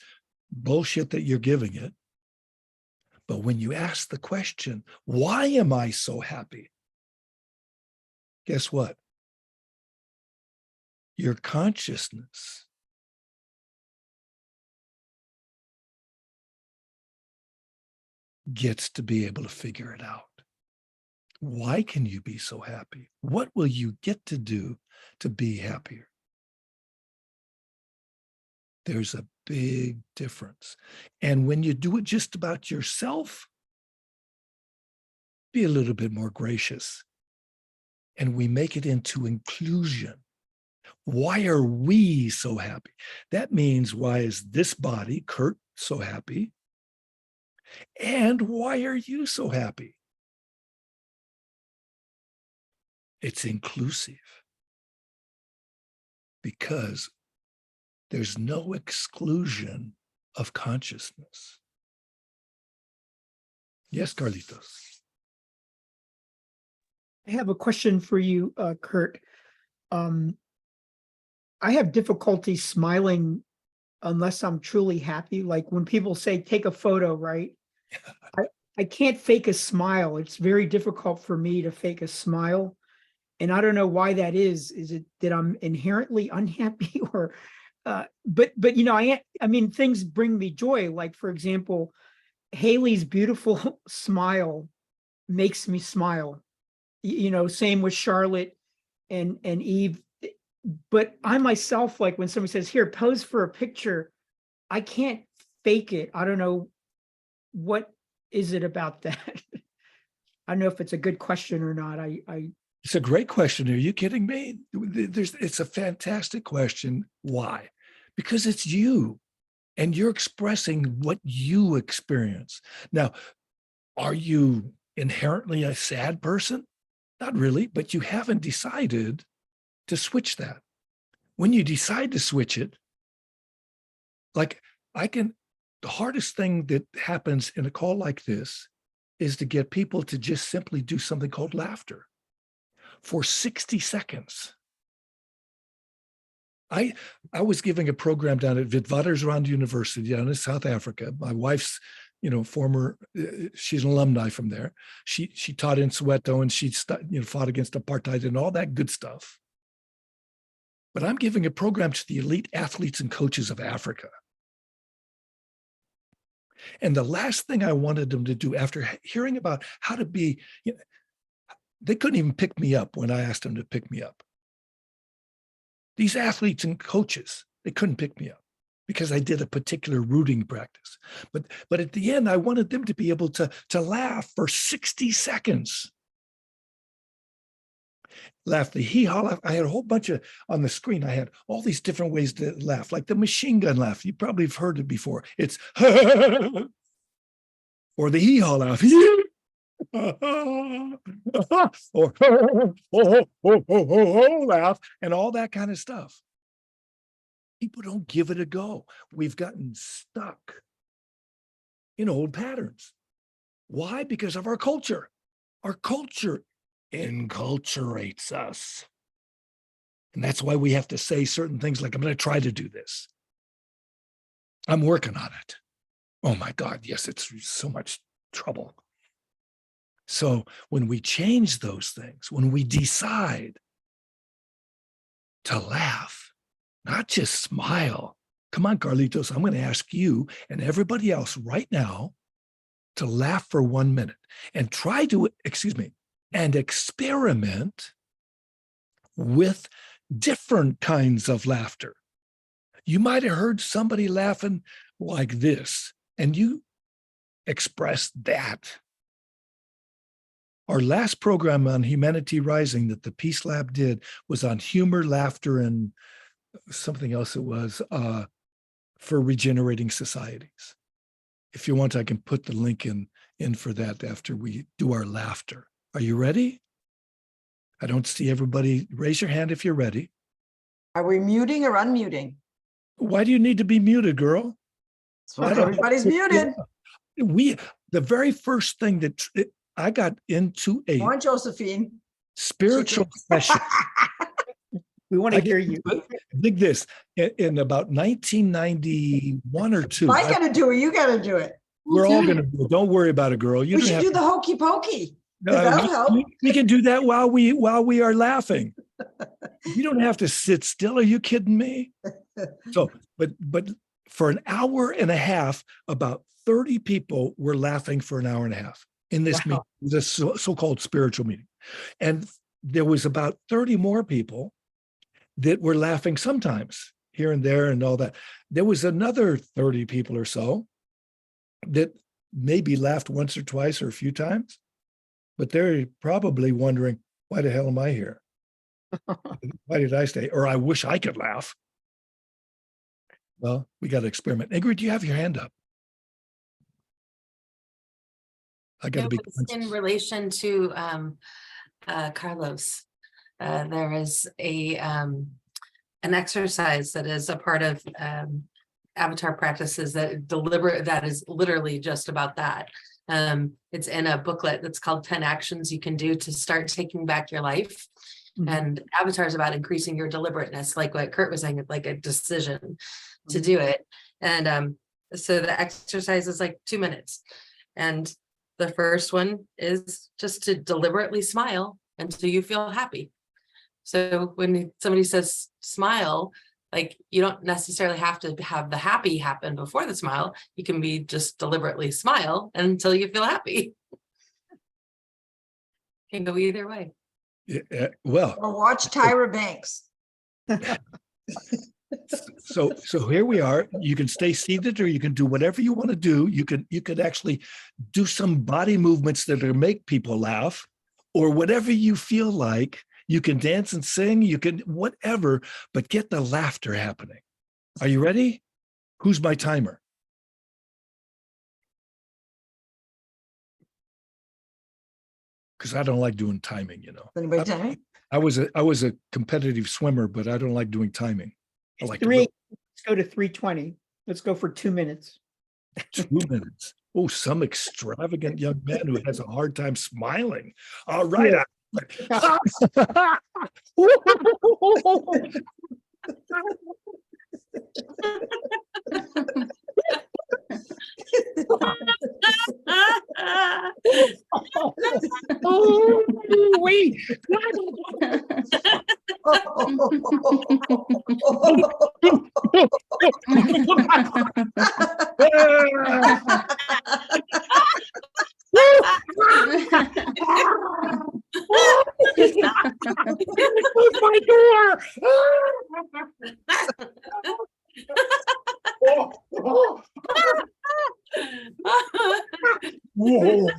bullshit that you're giving it. But when you ask the question, why am I so happy? Guess what? Your consciousness gets to be able to figure it out. Why can you be so happy? What will you get to do to be happier? There's a big difference. And when you do it just about yourself, be a little bit more gracious. And we make it into inclusion. Why are we so happy? That means, why is this body, Kurt, so happy? And why are you so happy? It's inclusive because there's no exclusion of consciousness. Yes, Carlitos. I have a question for you, Kurt. I have difficulty smiling unless I'm truly happy. Like when people say, take a photo, right? I can't fake a smile. It's very difficult for me to fake a smile. And I don't know why that is. Is it that I'm inherently unhappy or, but you know, I mean, things bring me joy. Like, for example, Haley's beautiful smile makes me smile. You know, same with Charlotte and Eve. But I myself, like when somebody says, here, pose for a picture, I can't fake it. I don't know, what is it about that? I don't know if it's a good question or not. It's a great question. Are you kidding me? It's a fantastic question. Why? Because it's you and you're expressing what you experience. Now, are you inherently a sad person? Not really, but you haven't decided to switch that. When you decide to switch it, like the hardest thing that happens in a call like this is to get people to just simply do something called laughter for 60 seconds. I was giving a program down at Witwatersrand University down in South Africa. My wife's, former, she's an alumni from there. She taught in Soweto and she fought against apartheid and all that good stuff. But I'm giving a program to the elite athletes and coaches of Africa. And the last thing I wanted them to do after hearing about how to be, they couldn't even pick me up when I asked them to pick me up. These athletes and coaches, they couldn't pick me up because I did a particular rooting practice. But at the end, I wanted them to be able to laugh for 60 seconds. Laugh, the hee-haw laugh. I had a whole bunch of, on the screen, I had all these different ways to laugh, like the machine gun laugh. You probably have heard it before. It's, or the hee-haw laugh. Or laugh and all that kind of stuff. People don't give it a go. We've gotten stuck in old patterns. Why? Because of our culture. Our culture enculturates us. And that's why we have to say certain things like, I'm going to try to do this. I'm working on it. Oh my God, yes, it's so much trouble. So when we change those things, when we decide to laugh, not just smile. Come on, Carlitos, I'm going to ask you and everybody else right now to laugh for 1 minute and and experiment with different kinds of laughter. You might have heard somebody laughing like this, and you express that. Our last program on Humanity Rising that the Peace Lab did was on humor, laughter, and something else it was for regenerating societies. If you want, I can put the link in for that after we do our laughter. Are you ready? I don't see everybody. Raise your hand if you're ready. Are we muting or unmuting? Why do you need to be muted, girl? So everybody's muted. The very first thing that I got into a Come on, Josephine. spiritual session. We want to hear you. Dig this. In about 1991 or two. I got to do it. You got to do it. We're all going to do it. Don't worry about it, girl. You We don't should have do to- the hokey pokey. That'll help. we can do that while we are laughing. You don't have to sit still. Are you kidding me? So, but for an hour and a half, about 30 people were laughing for an hour and a half in this meeting, this so-called spiritual meeting. And there was about 30 more people that were laughing sometimes here and there and all that. There was another 30 people or so that maybe laughed once or twice or a few times, but they're probably wondering, why the hell am I here? Why did I stay? Or I wish I could laugh. Well, we got to experiment. Ingrid, do you have your hand up? I got to be In relation to Carlos, there is an exercise that is a part of avatar practices that is literally just about that. It's in a booklet that's called 10 Actions You Can Do to Start Taking Back Your Life. Mhm. And avatar is about increasing your deliberateness, like what Kurt was saying, like a decision to do it. And so the exercise is like 2 minutes. And the first one is just to deliberately smile until you feel happy. So when somebody says smile, like you don't necessarily have to have the happy happen before the smile. You can be just deliberately smile until you feel happy. Can go either way. Yeah, well, Or watch Tyra Banks. so here we are. You can stay seated or you can do whatever you want to do. You could actually do some body movements that will make people laugh, or whatever you feel like. You can dance and sing, you can whatever, but get the laughter happening. Are you ready? Who's my timer? Because I don't like doing timing, you know. Anybody time? I was a competitive swimmer, but I don't like doing timing. I like to Three, go let's go to 3:20. Let's go for 2 minutes. 2 minutes. Oh, some extravagant young man who has a hard time smiling. All right. Oh, wait. Close my door. Whoa.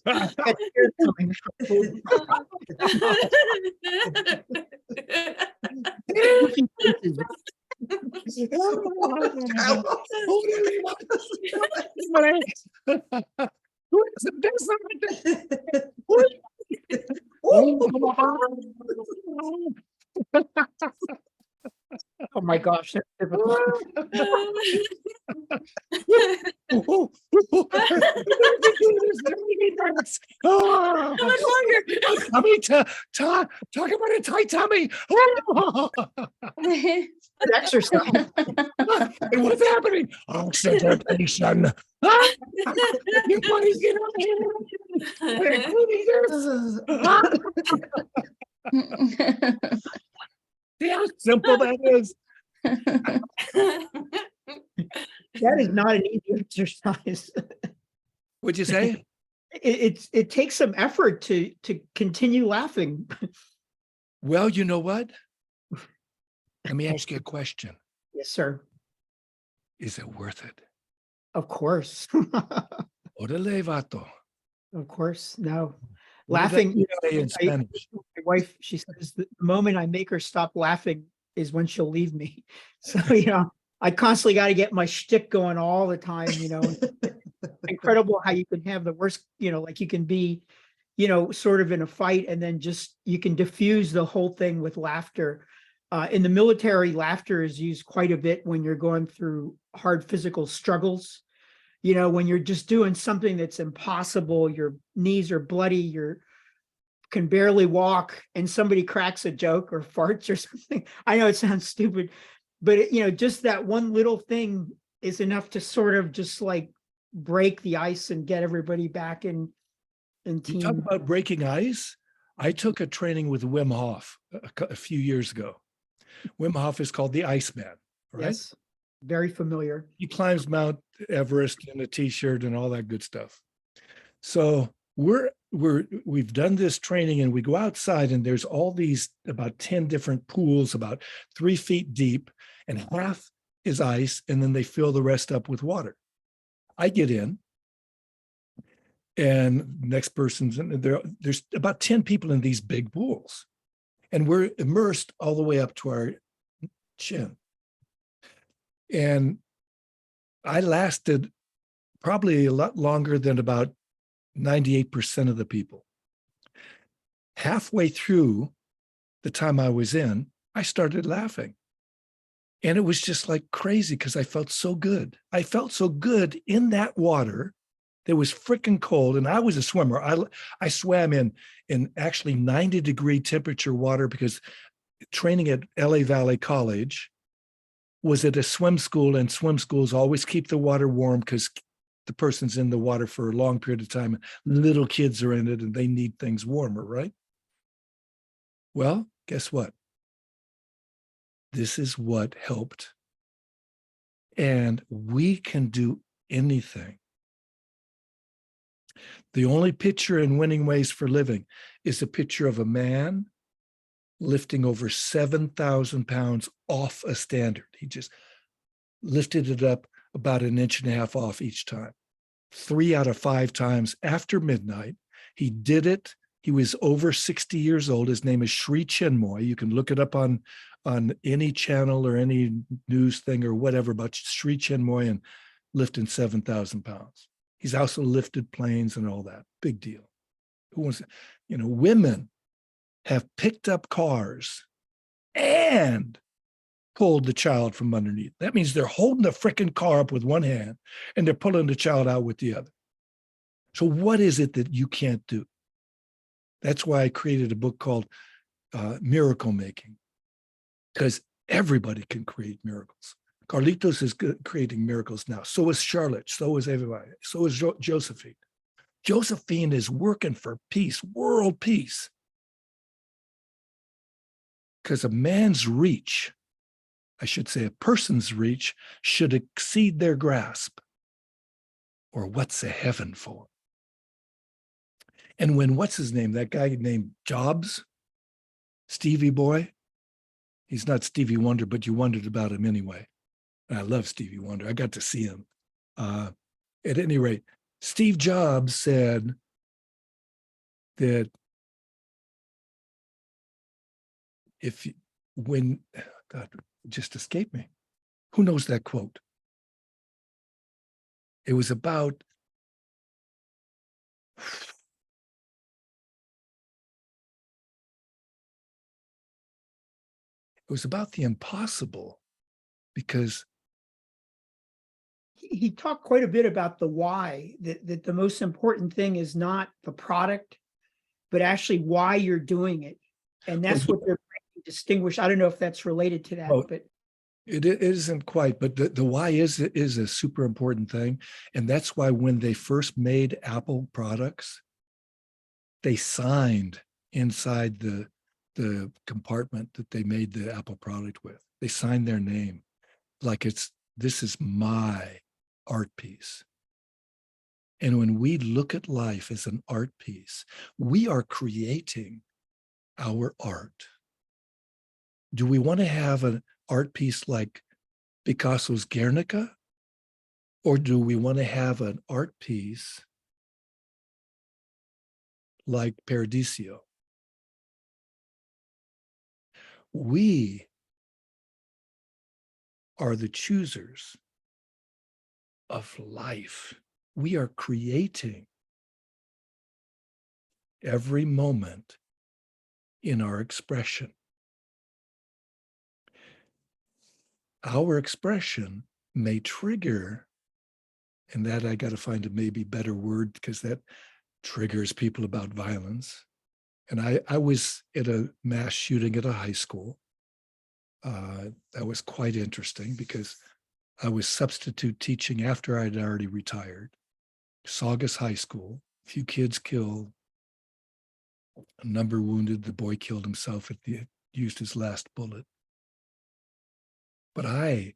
Got tears coming. Oh my gosh. That's difficult. Tummy, talk about a tight tummy. Exercise. What's happening? Oxidation. Your body's getting on See how simple that is? That is not an easy exercise. What'd you say? It takes some effort to continue laughing. Well, you know what? Let me ask you a question. Yes, sir. Is it worth it? Of course. Orale, vato. Of course. No. What does that Laughing, you say in know, Spanish? my wife, she says the moment I make her stop laughing is when she'll leave me. So, you know, I constantly got to get my shtick going all the time, you know. Incredible how you can have the worst, you know, like you can be, you know, sort of in a fight and then just you can diffuse the whole thing with laughter. In the military, laughter is used quite a bit when you're going through hard physical struggles. You know, when you're just doing something that's impossible, your knees are bloody, you can barely walk, and somebody cracks a joke or farts or something. I know it sounds stupid, but it, you know, just that one little thing is enough to sort of just like break the ice and get everybody back in You talk team. about breaking ice. I took a training with Wim Hof a few years ago. Wim Hof is called the Iceman, right? Yes, very familiar. He climbs Mount Everest in a t-shirt and all that good stuff. So we've done this training and we go outside and there's all these about 10 different pools about 3 feet deep and half is ice and then they fill the rest up with water. I get in and next person's in there. There's about 10 people in these big pools and we're immersed all the way up to our chin. And I lasted probably a lot longer than about 98% of the people. Halfway through the time I was in, I started laughing. And it was just like crazy because I felt so good. I felt so good in that water that was freaking cold. And I was a swimmer. I swam in actually 90-degree temperature water because training at LA Valley College was at a swim school, and swim schools always keep the water warm because the person's in the water for a long period of time. Little kids are in it and they need things warmer, right? Well, guess what? This is what helped. And we can do anything. The only picture in Winning Ways for Living is a picture of a man lifting over 7,000 pounds off a standard. He just lifted it up about 1.5 inches off each time. 3 out of 5 times after midnight. He did it. He was over 60 years old. His name is Sri Chinmoy. You can look it up on any channel or any news thing or whatever about Sri Chinmoy and lifting 7,000 pounds. He's also lifted planes and all that. Big deal. Who wants to, women have picked up cars and pulled the child from underneath. That means they're holding the freaking car up with one hand and they're pulling the child out with the other. So what is it that you can't do? That's why I created a book called Miracle Making, because everybody can create miracles. Carlitos is creating miracles now. So is Charlotte. So is everybody. So is Josephine. Josephine is working for peace, world peace. Because a man's reach, I should say a person's reach, should exceed their grasp. Or what's a heaven for? And when, what's his name? That guy named Jobs, Stevie Boy. He's not Stevie Wonder, but you wondered about him anyway. And I love Stevie Wonder. I got to see him. At any rate, Steve Jobs said that God, it just escaped me. Who knows that quote? It was about the impossible, because He talked quite a bit about the why, that the most important thing is not the product, but actually why you're doing it. And that's what they're trying to distinguish. I don't know if that's related to that, Well, but it isn't quite, but the why is a super important thing. And that's why when they first made Apple products, they signed inside the compartment that they made the Apple product with. They signed their name like this is my art piece. And when we look at life as an art piece, we are creating our art. Do we want to have an art piece like Picasso's Guernica? Or do we want to have an art piece like Paradiso? We are the choosers of life. We are creating every moment in our expression. Our expression may trigger, and that I got to find a maybe better word because that triggers people about violence. And I was at a mass shooting at a high school. That was quite interesting because I was substitute teaching after I'd already retired. Saugus High School, a few kids killed, a number wounded. The boy killed himself used his last bullet. But I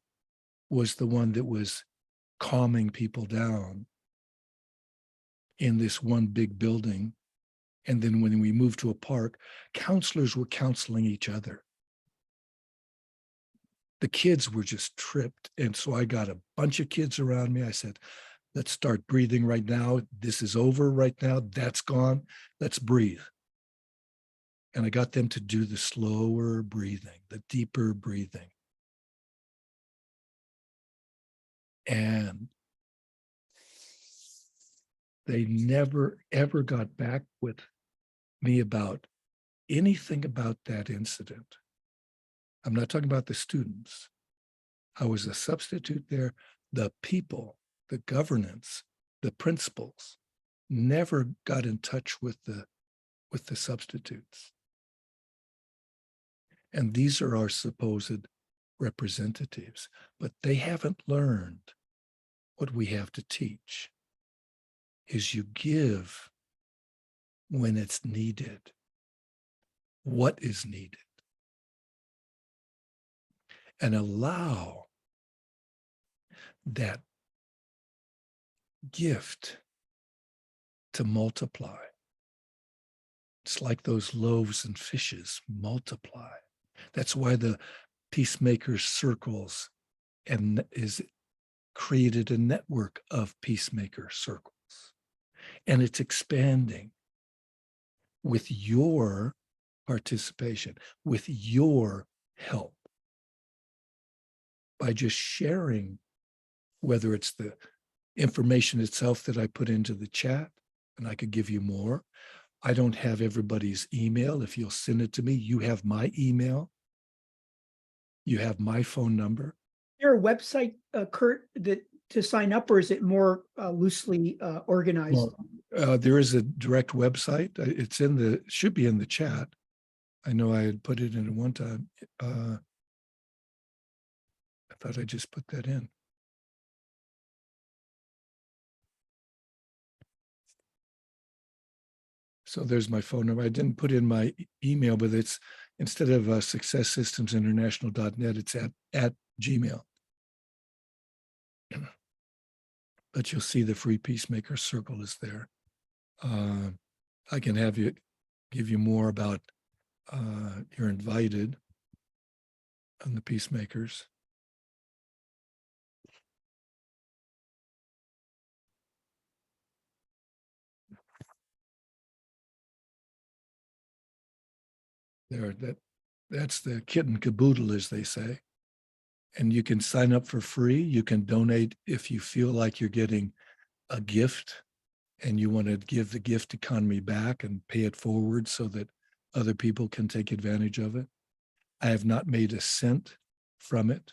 was the one that was calming people down in this one big building. And then when we moved to a park, counselors were counseling each other. The kids were just tripped. And so I got a bunch of kids around me. I said, let's start breathing right now. This is over right now. That's gone. Let's breathe. And I got them to do the slower breathing, the deeper breathing. And they never, ever got back with me about anything about that incident. I'm not talking about the students. I was a substitute there. The people, the governance, the principals never got in touch with the substitutes. And these are our supposed representatives, but they haven't learned what we have to teach is you give when it's needed, what is needed, and allow that gift to multiply, It's like those loaves and fishes multiply. That's why the PeaceMakers Circles and is created a network of PeaceMakers Circles. And it's expanding with your participation, with your help, by just sharing, whether it's the information itself that I put into the chat, and I could give you more. I don't have everybody's email. If you'll send it to me, you have my email. You have my phone number. Is there a website, Kurt, that to sign up, or is it more loosely organized? There is a direct website. It's in the, should be in the chat. I know I had put it in at one time. I thought I just put that in. So there's my phone number. I didn't put in my email, but it's, instead of successsystemsinternational.net, it's at Gmail. But you'll see the free PeaceMakers Circle is there. I can have you give you more about, you're invited on the PeaceMakers. There, that's the kit and caboodle, as they say. And you can sign up for free. You can donate if you feel like you're getting a gift and you want to give the gift economy back and pay it forward so that other people can take advantage of it. I have not made a cent from it.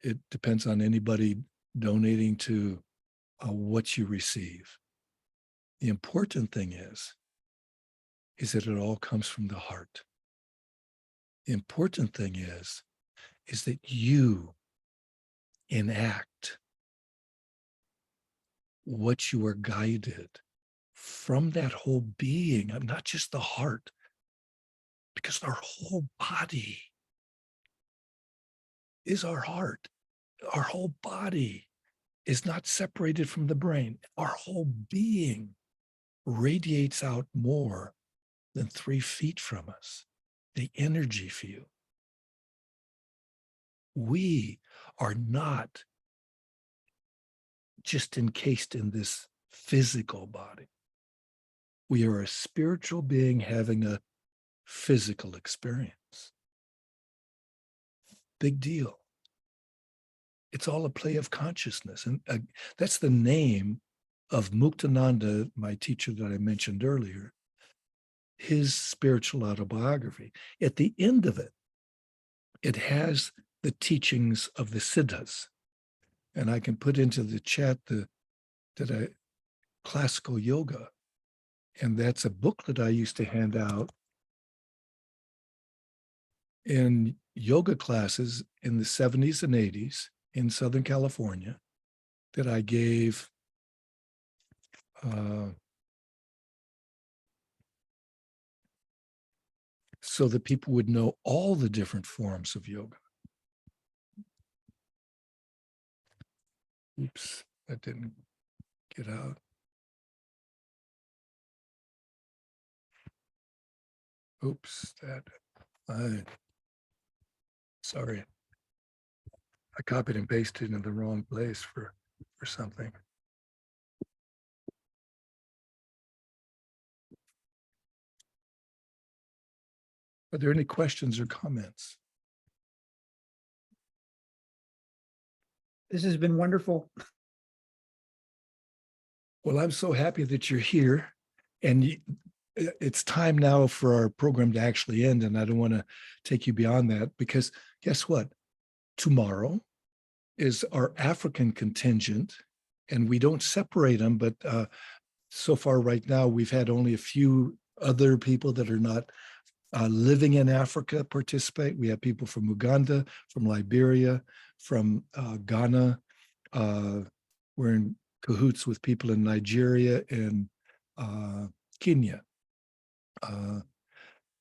It depends on anybody donating to what you receive. The important thing is that it all comes from the heart. The important thing is that you enact what you are guided from that whole being, not just the heart, because our whole body is our heart. Our whole body is not separated from the brain. Our whole being radiates out more than 3 feet from us, the energy field. We are not just encased in this physical body. We are a spiritual being having a physical experience. Big deal. It's all a play of consciousness. And that's the name of Muktananda, my teacher that I mentioned earlier, his spiritual autobiography. At the end of it, it has the teachings of the Siddhas. And I can put into the chat classical yoga. And that's a booklet I used to hand out in yoga classes in the 70s and 80s in Southern California that I gave so that people would know all the different forms of yoga. Oops, that didn't get out. Oops, sorry. I copied and pasted in the wrong place for something. Are there any questions or comments? This has been wonderful. Well, I'm so happy that you're here, and it's time now for our program to actually end, and I don't want to take you beyond that, because guess what? Tomorrow is our African contingent, and we don't separate them, but so far right now, we've had only a few other people that are not living in Africa participate. We have people from Uganda, from Liberia, from Ghana. We're in cahoots with people in Nigeria and Kenya.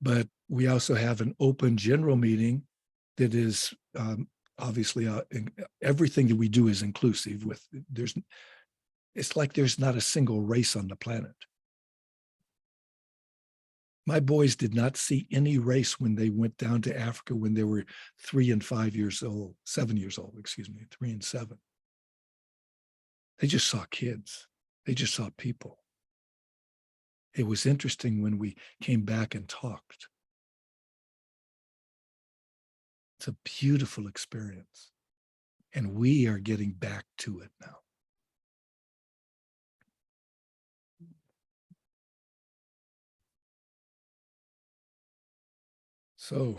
But we also have an open general meeting that is obviously everything that we do is inclusive. It's like there's not a single race on the planet. My boys did not see any race when they went down to Africa when they were 3 and 5 years old, 7 years old, excuse me, 3 and 7. They just saw kids. They just saw people. It was interesting when we came back and talked. It's a beautiful experience. And we are getting back to it now. So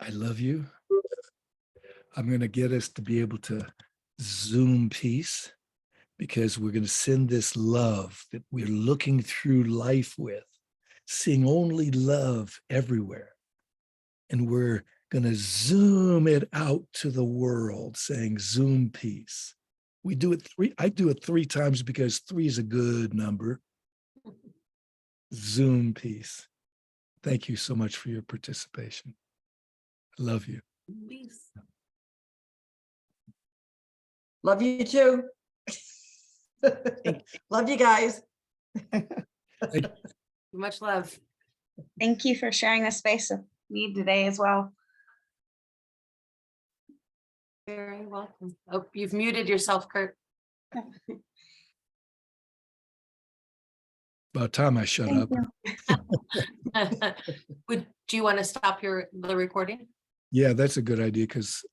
I love you. I'm going to get us to be able to Zoom peace, because we're going to send this love that we're looking through life with, seeing only love everywhere. And we're going to zoom it out to the world, saying Zoom peace. We do it I do it 3 times because 3 is a good number. Zoom peace. Thank you so much for your participation. I love you. Peace. Love you too. Love you guys. Much love. Thank you for sharing this space with me today as well. Very welcome. Oh, you've muted yourself, Kurt. About time I shut Thank up. you. Do you want to stop the recording? Yeah, that's a good idea, because